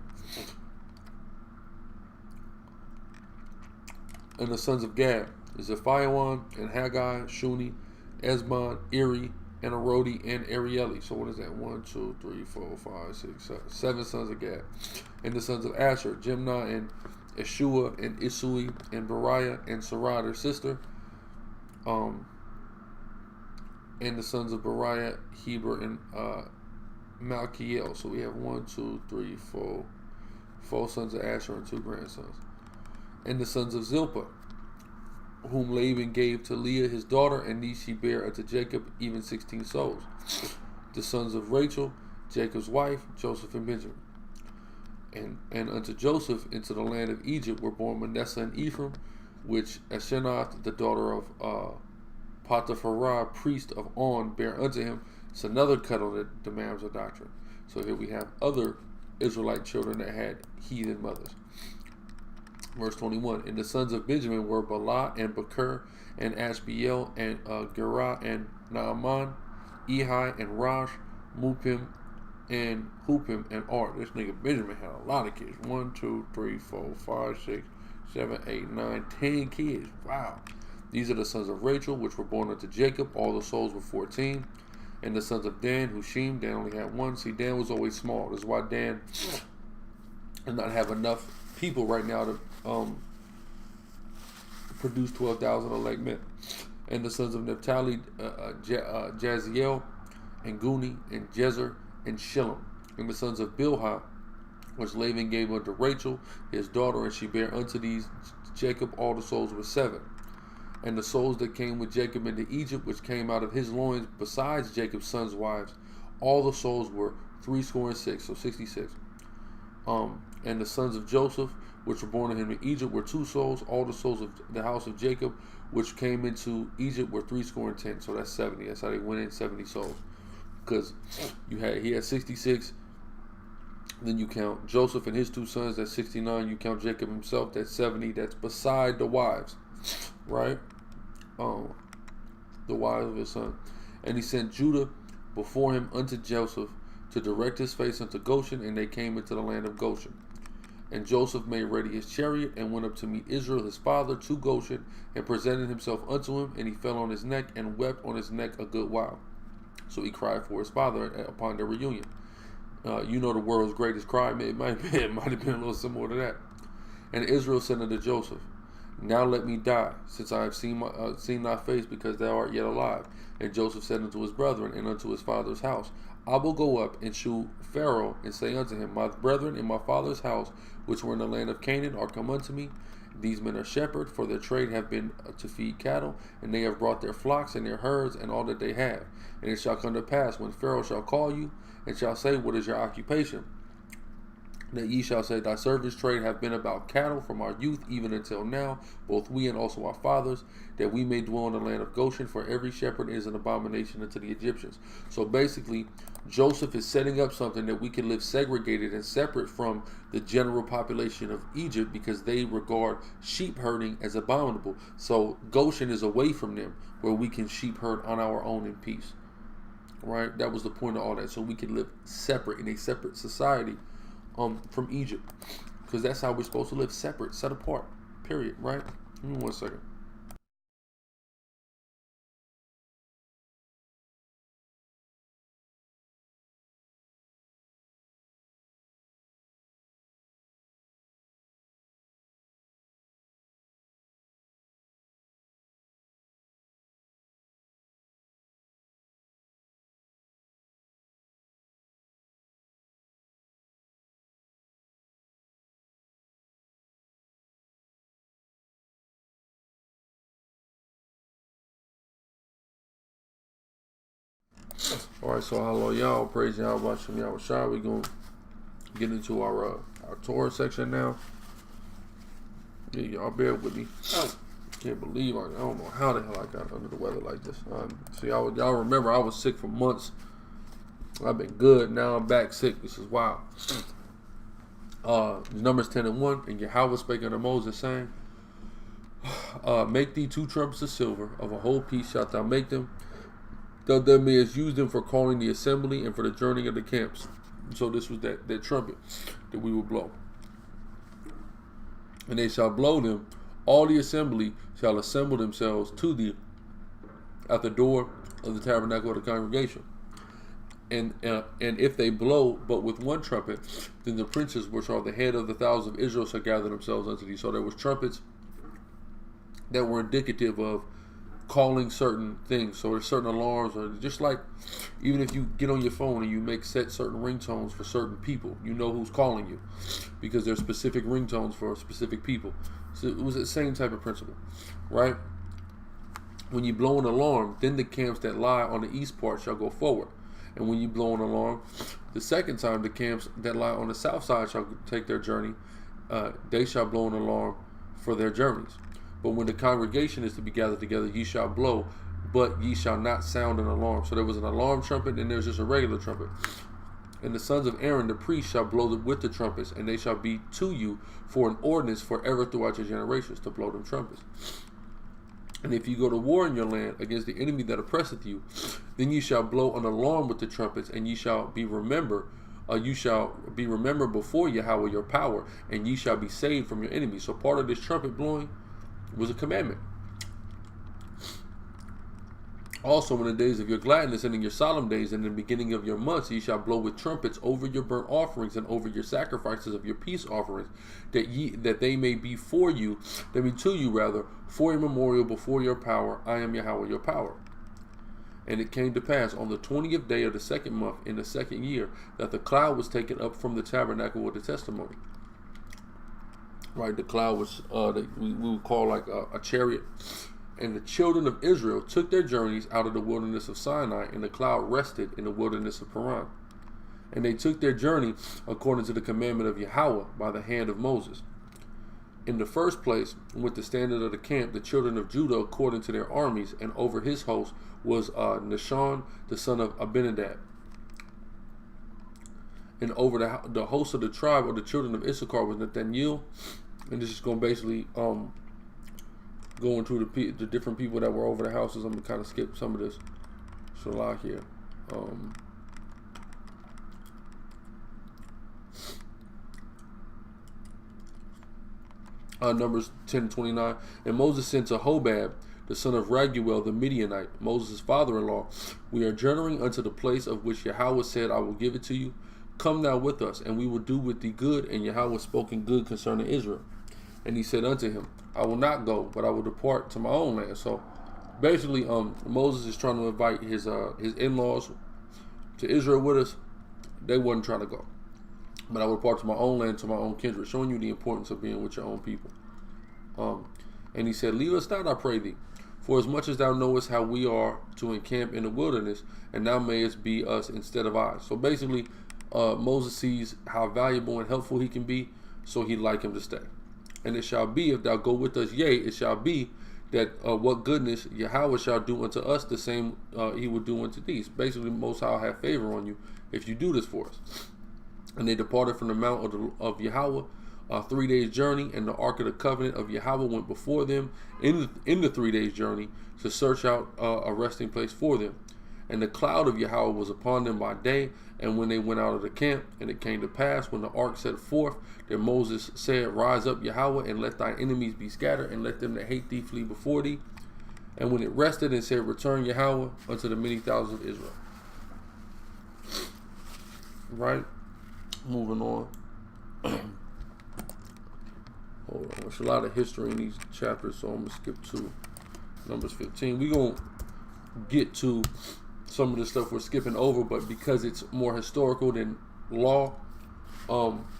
And the sons of Gad, Zephaion and Haggai, Shuni, Esbon, Eri, and Arodi, and Arieli. So what is that? 1, 2, 3, 4, 5, 6, 7. 7 sons of Gad. And the sons of Asher, Jimnah and Eshua and Isui and Beriah and Sarah, their sister. And the sons of Beriah, Heber and Malchiel. So we have 1, 2, 3, 4. 4 sons of Asher and 2 grandsons. And the sons of Zilpah, whom Laban gave to Leah his daughter, and these she bare unto Jacob, even 16 souls. The sons of Rachel, Jacob's wife, Joseph and Benjamin. And unto Joseph into the land of Egypt were born Manasseh and Ephraim, which Asenath, the daughter of Potipharah, priest of On, bare unto him. It's another cut on the Mamzer doctrine. So here we have other Israelite children that had heathen mothers. Verse 21. And the sons of Benjamin were Bala and Bakr and Ashbeel and Gerah and Naaman, Ehi and Rosh, Mupim and Hupim and Art. This nigga Benjamin had a lot of kids. 1, 2, 3, 4, 5, 6, 7, 8, 9, 10 kids. Wow. These are the sons of Rachel, which were born unto Jacob. All the souls were 14. And the sons of Dan, Hushim. Dan only had 1. See, Dan was always small. That's why Dan does not have enough people right now to produce 12,000 elect men. And the sons of Naphtali, Jaziel and Guni and Jezer and Shillem. And the sons of Bilhah, which Laban gave unto Rachel his daughter, and she bare unto these Jacob. All the souls were 7. And the souls that came with Jacob into Egypt, which came out of his loins, besides Jacob's sons' wives, all the souls were 66, so 66. And the sons of Joseph, which were born to him in Egypt, were 2 souls. All the souls of the house of Jacob, which came into Egypt, were 10. So that's 70. That's how they went in, 70 souls. Because he had 66. Then you count Joseph and his 2 sons, that's 69. You count Jacob himself, that's 70. That's beside the wives, right? The wives of his son. And he sent Judah before him unto Joseph to direct his face unto Goshen, and they came into the land of Goshen. And Joseph made ready his chariot and went up to meet Israel his father to Goshen, and presented himself unto him, and he fell on his neck and wept on his neck a good while. So he cried for his father upon their reunion. You know the world's greatest cry. It might have been a little similar to that. And Israel said unto Joseph, Now let me die, since I have seen thy face, because thou art yet alive. And Joseph said unto his brethren and unto his father's house, I will go up and shew Pharaoh, and say unto him, My brethren in my father's house, which were in the land of Canaan, are come unto me. These men are shepherds, for their trade have been to feed cattle, and they have brought their flocks and their herds and all that they have. And it shall come to pass, when Pharaoh shall call you, and shall say, What is your occupation? That ye shall say, Thy servants' trade have been about cattle from our youth even until now, both we and also our fathers, that we may dwell in the land of Goshen, for every shepherd is an abomination unto the Egyptians. So basically, Joseph is setting up something that we can live segregated and separate from the general population of Egypt, because they regard sheep herding as abominable. So Goshen is away from them, where we can sheep herd on our own in peace. Right? That was the point of all that. So we can live separate in a separate society from Egypt, because that's how we're supposed to live, separate, set apart, period. Right? Give me 1 second. Alright, so hallelujah, praise Yahweh Shem Yahweh Shai. We're going to get into our Torah section now. Yeah, y'all bear with me. Can't believe I don't know how the hell I got under the weather like this. See, y'all remember I was sick for months. I've been good. Now I'm back sick. This is wild. Numbers 10:1. And Yahweh spake unto Moses, saying, make thee 2 trumpets of silver, of a whole piece shalt thou make them, that thou mayest use them for calling the assembly and for the journey of the camps. So this was that trumpet that we would blow. And they shall blow them. All the assembly shall assemble themselves to thee at the door of the tabernacle of the congregation. And if they blow but with 1 trumpet, then the princes, which are the head of the thousands of Israel, shall gather themselves unto thee. So there was trumpets that were indicative of calling certain things. So there's certain alarms, or just like even if you get on your phone and you set certain ringtones for certain people, you know who's calling you because there's specific ringtones for specific people. So it was the same type of principle, right? When you blow an alarm, then the camps that lie on the east part shall go forward. And when you blow an alarm, the second time the camps that lie on the south side shall take their journey. They shall blow an alarm for their journeys. But when the congregation is to be gathered together, ye shall blow, but ye shall not sound an alarm. So there was an alarm trumpet, and there's just a regular trumpet. And the sons of Aaron, the priest, shall blow with the trumpets, and they shall be to you for an ordinance forever throughout your generations, to blow them trumpets. And if you go to war in your land against the enemy that oppresseth you, then ye shall blow an alarm with the trumpets, and ye shall be remembered. You shall be remembered before Yahweh your power, and ye shall be saved from your enemies. So part of this trumpet blowing was a commandment. Also, in the days of your gladness and in your solemn days and in the beginning of your months, ye shall blow with trumpets over your burnt offerings and over your sacrifices of your peace offerings, that they may be for you, that be to you rather, for a memorial before your power. I am Yahweh your power. And it came to pass on the 20th day of the 2nd month in the 2nd year that the cloud was taken up from the tabernacle with the testimony. Right, the cloud was that we would call like a chariot. And the children of Israel took their journeys out of the wilderness of Sinai, and the cloud rested in the wilderness of Paran. And they took their journey according to the commandment of Yahweh by the hand of Moses. In the first place, with the standard of the camp, the children of Judah according to their armies, and over his host was Nashon, the son of Abinadab. And over the host of the tribe of the children of Issachar was Nathaniel. And this is going to basically going through the different people that were over the houses. I'm going to kind of skip some of this Shalah here. Numbers 10:29. And Moses sent to Hobab, the son of Raguel the Midianite, Moses' father-in-law, we are journeying unto the place of which Yahweh said, I will give it to you. Come now with us, and we will do with thee good. And Yahweh spoken good concerning Israel. And he said unto him, I will not go, but I will depart to my own land. So basically, Moses is trying to invite his in-laws to Israel with us. They wasn't trying to go. But I will depart to my own land, to my own kindred, showing you the importance of being with your own people. And he said, leave us not, I pray thee, for as much as thou knowest how we are to encamp in the wilderness, and thou mayest be us instead of I. So basically, Moses sees how valuable and helpful he can be, so he'd like him to stay. And it shall be, if thou go with us, yea, it shall be that what goodness Yahweh shall do unto us, the same he will do unto thee. Basically, Most High will have favor on you if you do this for us. And they departed from the mount of Yahweh, 3 days' journey, and the ark of the covenant of Yahweh went before them in the 3 days' journey to search out a resting place for them. And the cloud of Yahweh was upon them by day, and when they went out of the camp, and it came to pass, when the ark set forth, that Moses said, rise up, Yahweh, and let thy enemies be scattered, and let them that hate thee flee before thee. And when it rested, and said, return, Yahweh, unto the many thousands of Israel. Right? Moving on. Hold on. There's a lot of history in these chapters, so I'm going to skip to Numbers 15. We're going to get to some of the stuff we're skipping over, but because it's more historical than law,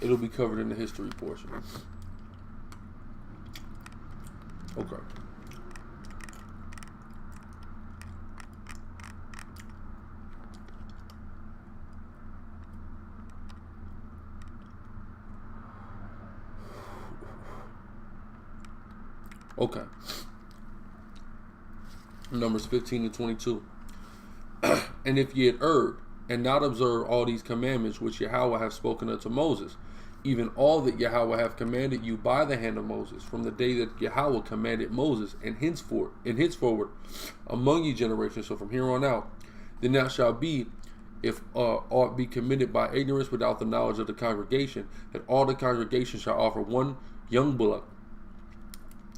it'll be covered in the history portion. Okay. Okay. Numbers 15 and 22. And if ye had erred, and not observe all these commandments which Yahweh hath spoken unto Moses, even all that Yahweh hath commanded you by the hand of Moses, from the day that Yahweh commanded Moses, and henceforward among ye generations, so from here on out, then that shall be, if aught be committed by ignorance without the knowledge of the congregation, that all the congregation shall offer one young bullock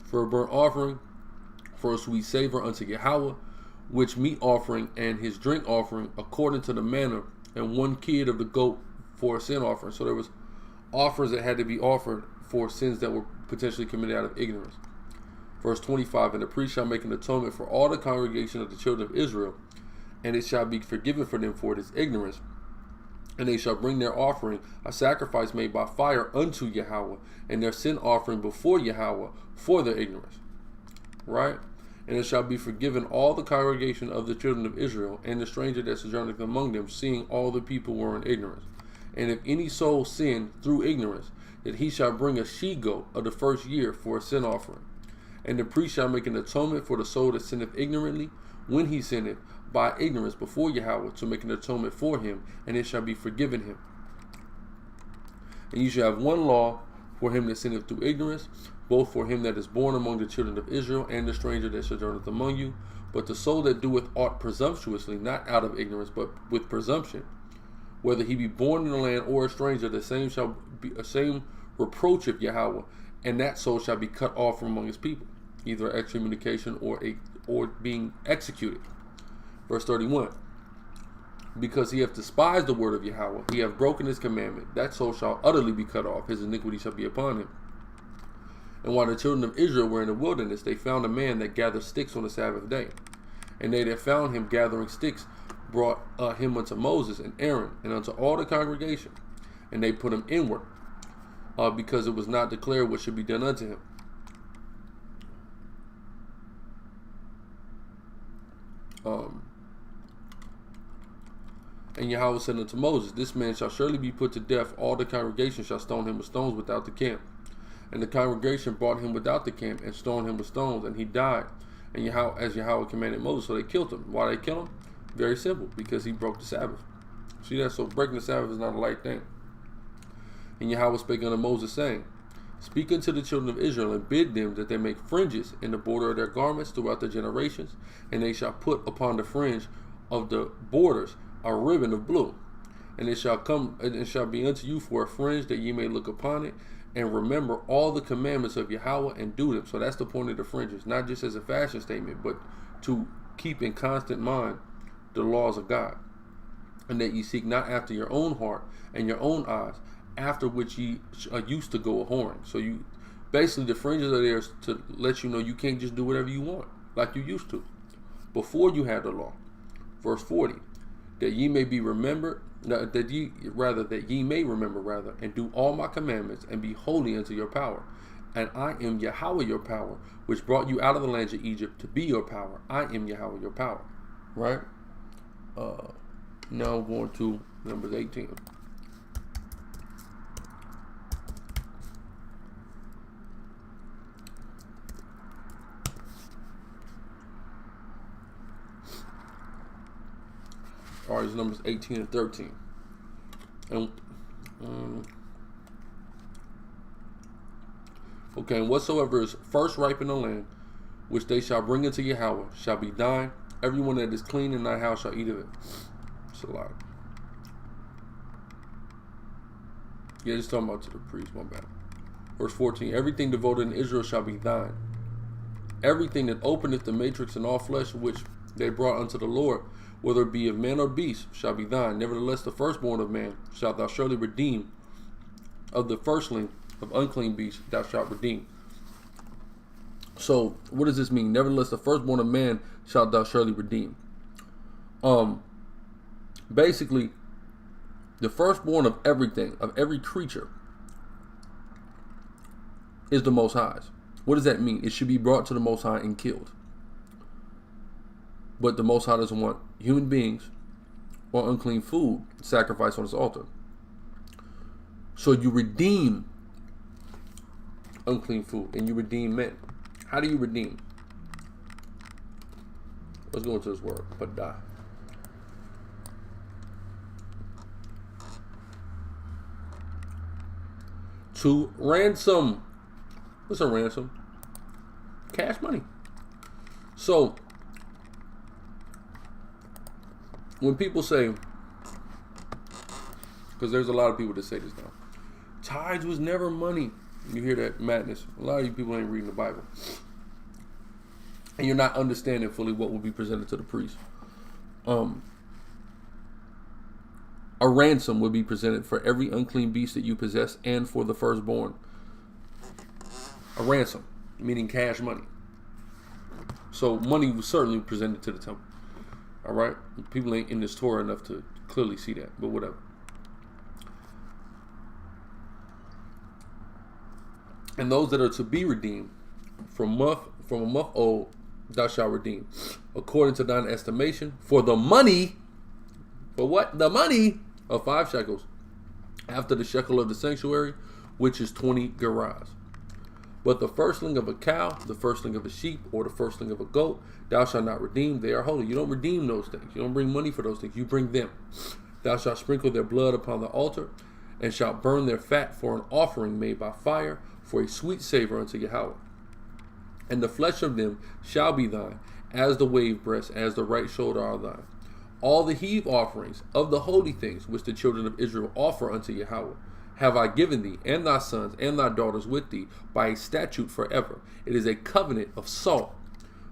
for a burnt offering, for a sweet savor unto Yahweh, which meat offering and his drink offering according to the manner, and one kid of the goat for a sin offering. So there was offers that had to be offered for sins that were potentially committed out of ignorance. Verse 25, and the priest shall make an atonement for all the congregation of the children of Israel, and it shall be forgiven for them for this ignorance. And they shall bring their offering, a sacrifice made by fire unto Yahweh, and their sin offering before Yahweh for their ignorance. Right? And it shall be forgiven all the congregation of the children of Israel, and the stranger that sojourneth among them, seeing all the people were in ignorance. And if any soul sin through ignorance, that he shall bring a she-goat of the first year for a sin offering. And the priest shall make an atonement for the soul that sinneth ignorantly, when he sinneth by ignorance before Yahweh, to make an atonement for him, and it shall be forgiven him. And you shall have one law for him that sinneth through ignorance, both for him that is born among the children of Israel, and the stranger that sojourneth among you. But the soul that doeth aught presumptuously, not out of ignorance, but with presumption, whether he be born in the land or a stranger, the same shall be a same reproach of Yahweh, and that soul shall be cut off from among his people, either excommunication or being executed. Verse 31. Because he hath despised the word of Yahweh, he hath broken his commandment, that soul shall utterly be cut off, his iniquity shall be upon him. And while the children of Israel were in the wilderness, they found a man that gathered sticks on the Sabbath day. And they that found him gathering sticks brought him unto Moses and Aaron, and unto all the congregation. And they put him inward, because it was not declared what should be done unto him. And Yahweh said unto Moses, this man shall surely be put to death. All the congregation shall stone him with stones without the camp. And the congregation brought him without the camp, and stoned him with stones, and he died. And as Yahweh commanded Moses, so they killed him. Why they kill him? Very simple, because he broke the Sabbath. See that? So breaking the Sabbath is not a light thing. And Yahweh spake unto Moses, saying, speak unto the children of Israel, and bid them that they make fringes in the border of their garments throughout the generations, and they shall put upon the fringe of the borders a ribbon of blue. And it shall come, and it shall be unto you for a fringe, that ye may look upon it, and remember all the commandments of Yahweh, and do them. So that's the point of the fringes, not just as a fashion statement, but to keep in constant mind the laws of God, and that ye seek not after your own heart and your own eyes, after which ye used to go a whoring. So you basically, the fringes are there to let you know you can't just do whatever you want like you used to before you had the law. Verse 40, that ye may be remembered, that ye may remember and do all my commandments, and be holy unto your power. And I am Yahweh your power, which brought you out of the land of Egypt to be your power. I am Yahweh your power. Right? Now going to Numbers 18. All right, it's Numbers 18 and 13. And okay, and whatsoever is first ripe in the land, which they shall bring into Yahweh, shall be thine. Everyone that is clean in thy house shall eat of it. It's a lot. Yeah, just talking about to the priest, my bad. Verse 14, everything devoted in Israel shall be thine. Everything that openeth the matrix and all flesh, which they brought unto the Lord, whether it be of man or beast, shall be thine. Nevertheless, the firstborn of man shalt thou surely redeem. Of the firstling of unclean beasts thou shalt redeem. So, what does this mean? Nevertheless, the firstborn of man shalt thou surely redeem. Basically, the firstborn of everything, of every creature, is the Most High's. What does that mean? It should be brought to the Most High and killed. But the Most High doesn't want human beings or unclean food sacrificed on his altar. So you redeem unclean food, and you redeem men. How do you redeem? Let's go into this word. Padah. To ransom. What's a ransom? Cash money. So, when people say, because there's a lot of people that say this now, tithes was never money. You hear that madness. A lot of you people ain't reading the Bible. And you're not understanding fully what will be presented to the priest. A ransom would be presented for every unclean beast that you possess and for the firstborn. A ransom, meaning cash money. So money was certainly presented to the temple. All right? People ain't in this Torah enough to clearly see that, but whatever. And those that are to be redeemed from a month old, thou shalt redeem, according to thine estimation, for the money, for what? The money of 5 shekels, after the shekel of the sanctuary, which is 20 gerahs. But the firstling of a cow, the firstling of a sheep, or the firstling of a goat, thou shalt not redeem. They are holy. You don't redeem those things. You don't bring money for those things. You bring them. Thou shalt sprinkle their blood upon the altar, and shalt burn their fat for an offering made by fire, for a sweet savor unto Yahweh. And the flesh of them shall be thine, as the wave breast, as the right shoulder are thine. All the heave offerings of the holy things which the children of Israel offer unto Yahweh have I given thee, and thy sons and thy daughters with thee, by a statute forever. It is a covenant of salt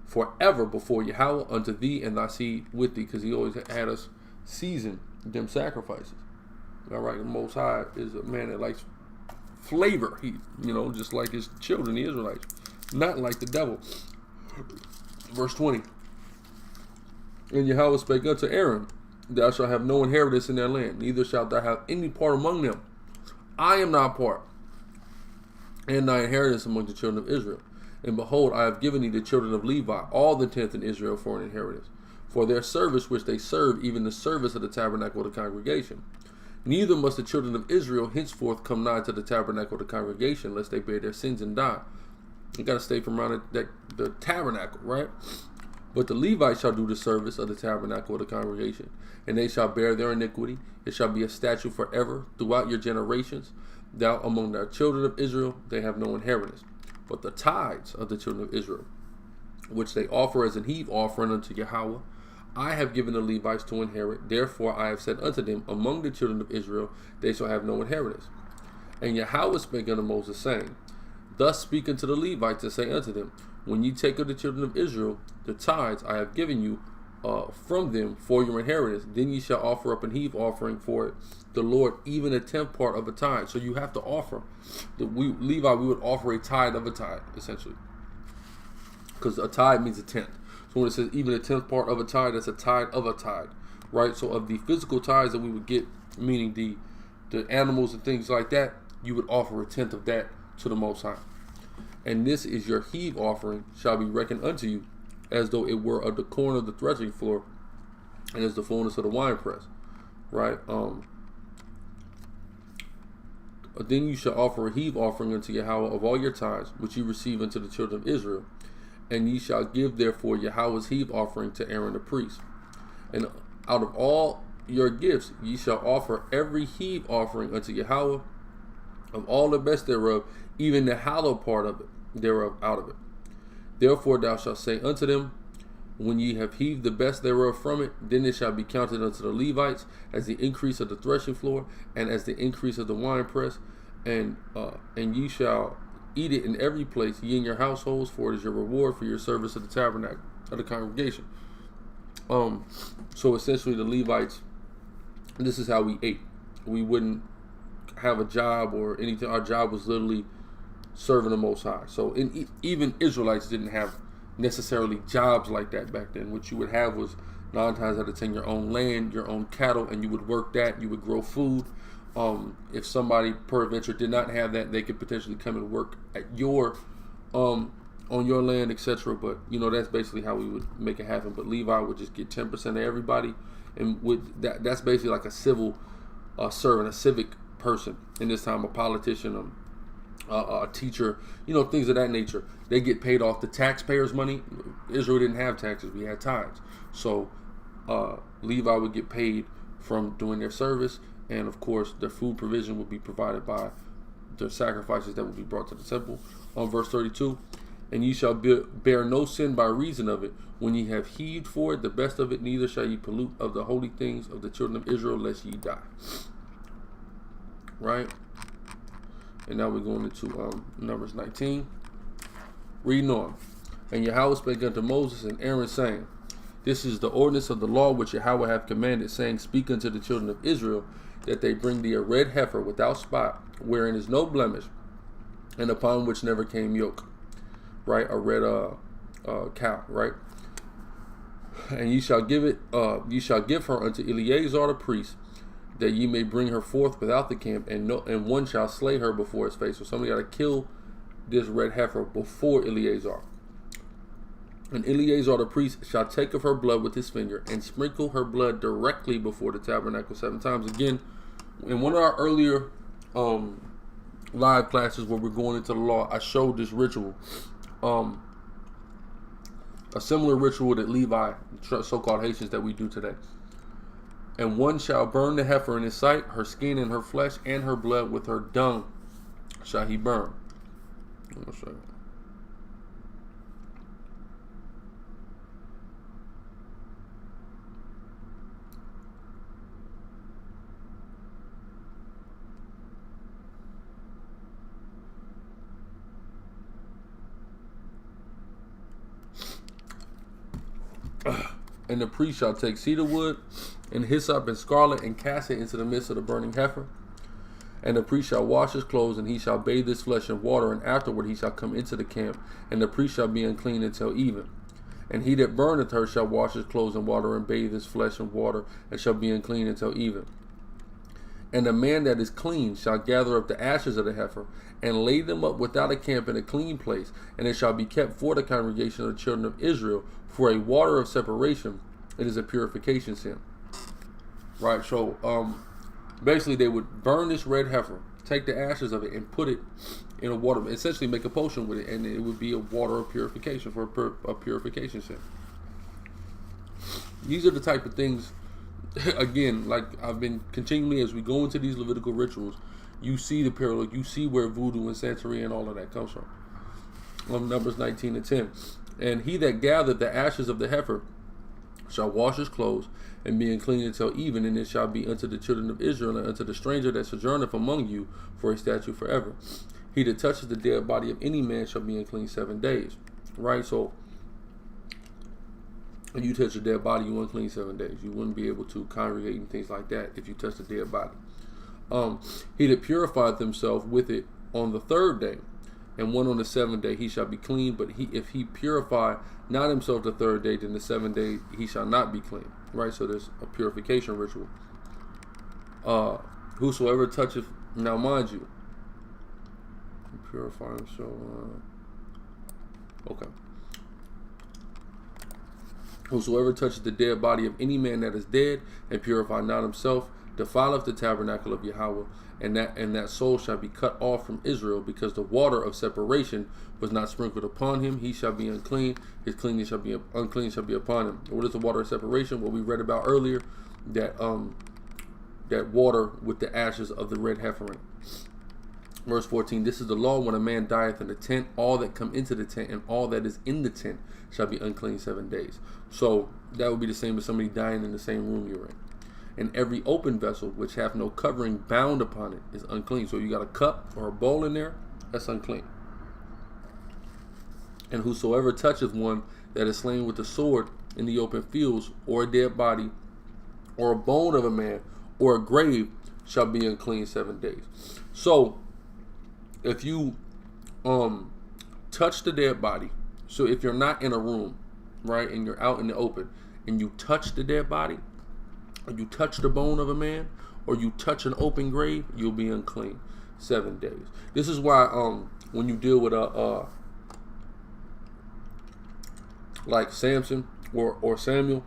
forever before Yahweh unto thee and thy seed with thee, because he always had us season them sacrifices. All right, the Most High is a man that likes flavor. He, just like his children, the Israelites, not like the devil. Verse 20. And Yahweh spake unto Aaron, thou shalt have no inheritance in their land, neither shalt thou have any part among them. I am thy part, and thy inheritance among the children of Israel. And behold, I have given thee the children of Levi, all the tenth in Israel for an inheritance, for their service which they serve, even the service of the tabernacle of the congregation. Neither must the children of Israel henceforth come nigh to the tabernacle of the congregation, lest they bear their sins and die. You got to stay from around the tabernacle, right? But the Levites shall do the service of the tabernacle of the congregation, and they shall bear their iniquity. It shall be a statute forever throughout your generations. Thou among the children of Israel, they have no inheritance. But the tithes of the children of Israel, which they offer as an heave offering unto Yahweh, I have given the Levites to inherit. Therefore I have said unto them, among the children of Israel, they shall have no inheritance. And Yahweh spake unto Moses, saying, Thus speak unto the Levites, and say unto them, when ye take of the children of Israel the tithes I have given you from them for your inheritance, then ye shall offer up an heave offering for the Lord, even a 10th part of a tithe. So you have to offer. Levi, we would offer a tithe of a tithe, essentially. Because a tithe means a 10th. So when it says even a 10th part of a tithe, that's a tithe of a tithe, right? So of the physical tithes that we would get, meaning the animals and things like that, you would offer a 10th of that to the Most High. And this is your heave offering, shall be reckoned unto you, as though it were of the corn of the threshing floor, and as the fullness of the winepress, right? Then you shall offer a heave offering unto Yahweh of all your tithes, which ye receive unto the children of Israel, and ye shall give therefore Yahweh's heave offering to Aaron the priest. And out of all your gifts ye shall offer every heave offering unto Yahweh, of all the best thereof, even the hallowed part of it thereof out of it. Therefore thou shalt say unto them, when ye have heaved the best thereof from it, then it shall be counted unto the Levites as the increase of the threshing floor, and as the increase of the winepress, and ye shall eat it in every place, ye and your households, for it is your reward for your service of the tabernacle of the congregation. So essentially the Levites, this is how we ate. We wouldn't have a job or anything. Our job was literally serving the Most High. So even Israelites didn't have necessarily jobs like that back then. What you would have was 9 times out of 10 your own land, your own cattle, and you would work that. You would grow food. If somebody peradventure did not have that, they could potentially come and work at your on your land, etc. But that's basically how we would make it happen. But Levi would just get 10% of everybody, and that's basically like a civil servant, a civic person. In this time, a politician, a teacher, things of that nature. They get paid off the taxpayers' money. Israel didn't have taxes; we had tithes. So Levi would get paid from doing their service, and of course, their food provision would be provided by the sacrifices that would be brought to the temple. On verse 32, and ye shall bear no sin by reason of it, when ye have heaved for it the best of it, neither shall ye pollute of the holy things of the children of Israel, lest ye die. Right? And now we're going into Numbers 19. Reading on. And Yahweh spake unto Moses and Aaron, saying, this is the ordinance of the law which Yahweh hath commanded, saying, speak unto the children of Israel, that they bring thee a red heifer without spot, wherein is no blemish, and upon which never came yoke. Right? A red cow. Right? And ye shall give her unto Eleazar the priest, that ye may bring her forth without the camp, and one shall slay her before his face. So somebody got to kill this red heifer before Eleazar. And Eleazar the priest shall take of her blood with his finger, and sprinkle her blood directly before the tabernacle 7 times. Again, in one of our earlier live classes where we're going into the law, I showed this ritual. A similar ritual that Levi, so-called Haitians, that we do today. And one shall burn the heifer in his sight, her skin and her flesh, and her blood with her dung shall he burn. Let me show you. And the priest shall take cedar wood and hyssop and scarlet, and cast it into the midst of the burning heifer. And the priest shall wash his clothes, and he shall bathe his flesh in water, and afterward he shall come into the camp, and the priest shall be unclean until even. And he that burneth her shall wash his clothes in water, and bathe his flesh in water, and shall be unclean until even. And the man that is clean shall gather up the ashes of the heifer, and lay them up without a camp in a clean place, and it shall be kept for the congregation of the children of Israel for a water of separation. It is a purification sin. Right, so basically they would burn this red heifer, take the ashes of it, and put it in a water, essentially make a potion with it, and it would be a water of purification for a purification sin. These are the type of things, again, like I've been continually, as we go into these Levitical rituals, you see the parallel, you see where voodoo and Santeria and all of that comes from. Numbers 19 and 10. And he that gathered the ashes of the heifer shall wash his clothes, and be unclean until even, and it shall be unto the children of Israel, and unto the stranger that sojourneth among you, for a statute forever. He that touches the dead body of any man shall be unclean 7 days. Right? So, when you touch a dead body, you unclean 7 days. You wouldn't be able to congregate and things like that if you touch the dead body. He that purified himself with it on the 3rd day, and one on the 7th day, he shall be clean. But if he purify not himself the 3rd day, then the 7th day he shall not be clean. Right? So there's a purification ritual. Whosoever toucheth, now mind you, purify himself. Okay. Whosoever toucheth the dead body of any man that is dead, and purify not himself, defileth the tabernacle of Yahweh, and that soul shall be cut off from Israel, because the water of separation was not sprinkled upon him. He shall be unclean; his cleanness shall be unclean shall be upon him. What is the water of separation? What we read about earlier, that water with the ashes of the red heifer in it. Verse 14, this is the law when a man dieth in the tent, all that come into the tent and all that is in the tent shall be unclean 7 days. So that would be the same as somebody dying in the same room you're in. And every open vessel which hath no covering bound upon it is unclean. So you got a cup or a bowl in there, that's unclean. And whosoever toucheth one that is slain with the sword in the open fields, or a dead body, or a bone of a man, or a grave, shall be unclean 7 days. So if you touch the dead body, so if you're not in a room, right, and you're out in the open, and you touch the dead body, or you touch the bone of a man, or you touch an open grave, you'll be unclean 7 days. This is why when you deal with like Samson or Samuel,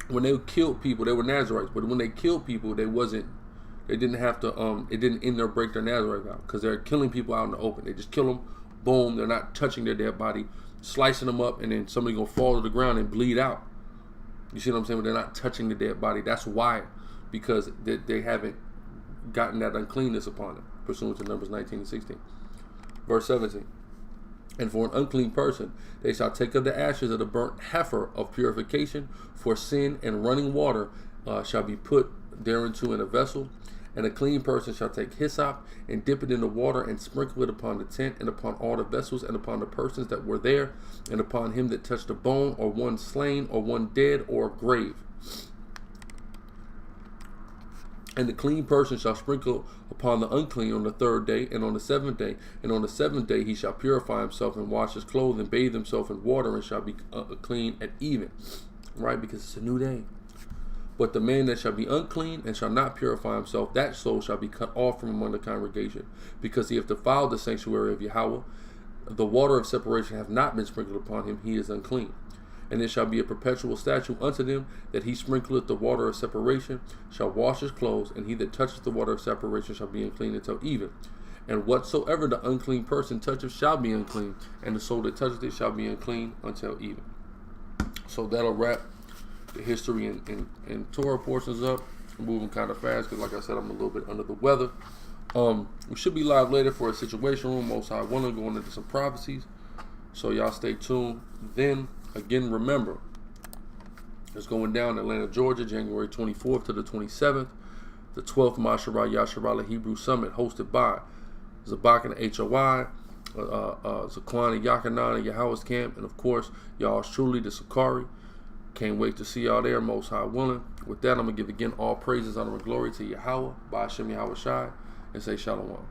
when they killed people, they were Nazarites, but when they killed people, they They didn't have to. It didn't end their break their Nazarite vow because they're killing people out in the open. They just kill them, boom. They're not touching their dead body, slicing them up, and then somebody gonna fall to the ground and bleed out. You see what I'm saying? But they're not touching the dead body. That's why, because they haven't gotten that uncleanness upon them, pursuant to Numbers 19 and 16. Verse 17. And for an unclean person, they shall take of the ashes of the burnt heifer of purification for sin, and running water shall be put thereinto in a vessel. And a clean person shall take hyssop and dip it in the water and sprinkle it upon the tent and upon all the vessels and upon the persons that were there and upon him that touched a bone or one slain or one dead or a grave. And the clean person shall sprinkle upon the unclean on the 3rd day and on the 7th day. And on the 7th day he shall purify himself and wash his clothes and bathe himself in water and shall be clean at even. Right? Because it's a new day. But the man that shall be unclean and shall not purify himself, that soul shall be cut off from among the congregation, because he hath defiled the sanctuary of Yahweh. The water of separation hath not been sprinkled upon him, he is unclean. And it shall be a perpetual statute unto them that he sprinkleth the water of separation shall wash his clothes, and he that toucheth the water of separation shall be unclean until even. And whatsoever the unclean person toucheth shall be unclean, and the soul that toucheth it shall be unclean until even. So that'll wrap the history and Torah portions up. I'm moving kind of fast because, like I said, I'm a little bit under the weather. We should be live later for a situation room. Most High willing, going into some prophecies. So y'all stay tuned. Then again, remember, it's going down in Atlanta, Georgia, January 24th to the 27th. The 12th MASHARAH YASHARAHLA Hebrew Summit, hosted by Zabak and the HOI, Zaquan and Yakanan and Yahweh's Camp, and of course, y'all truly the Sicarii. Can't wait to see y'all there, Most High willing. With that, I'm going to give again all praises, honor, and glory to Yahweh, by Hashem Yahweh Shai, and say Shalom.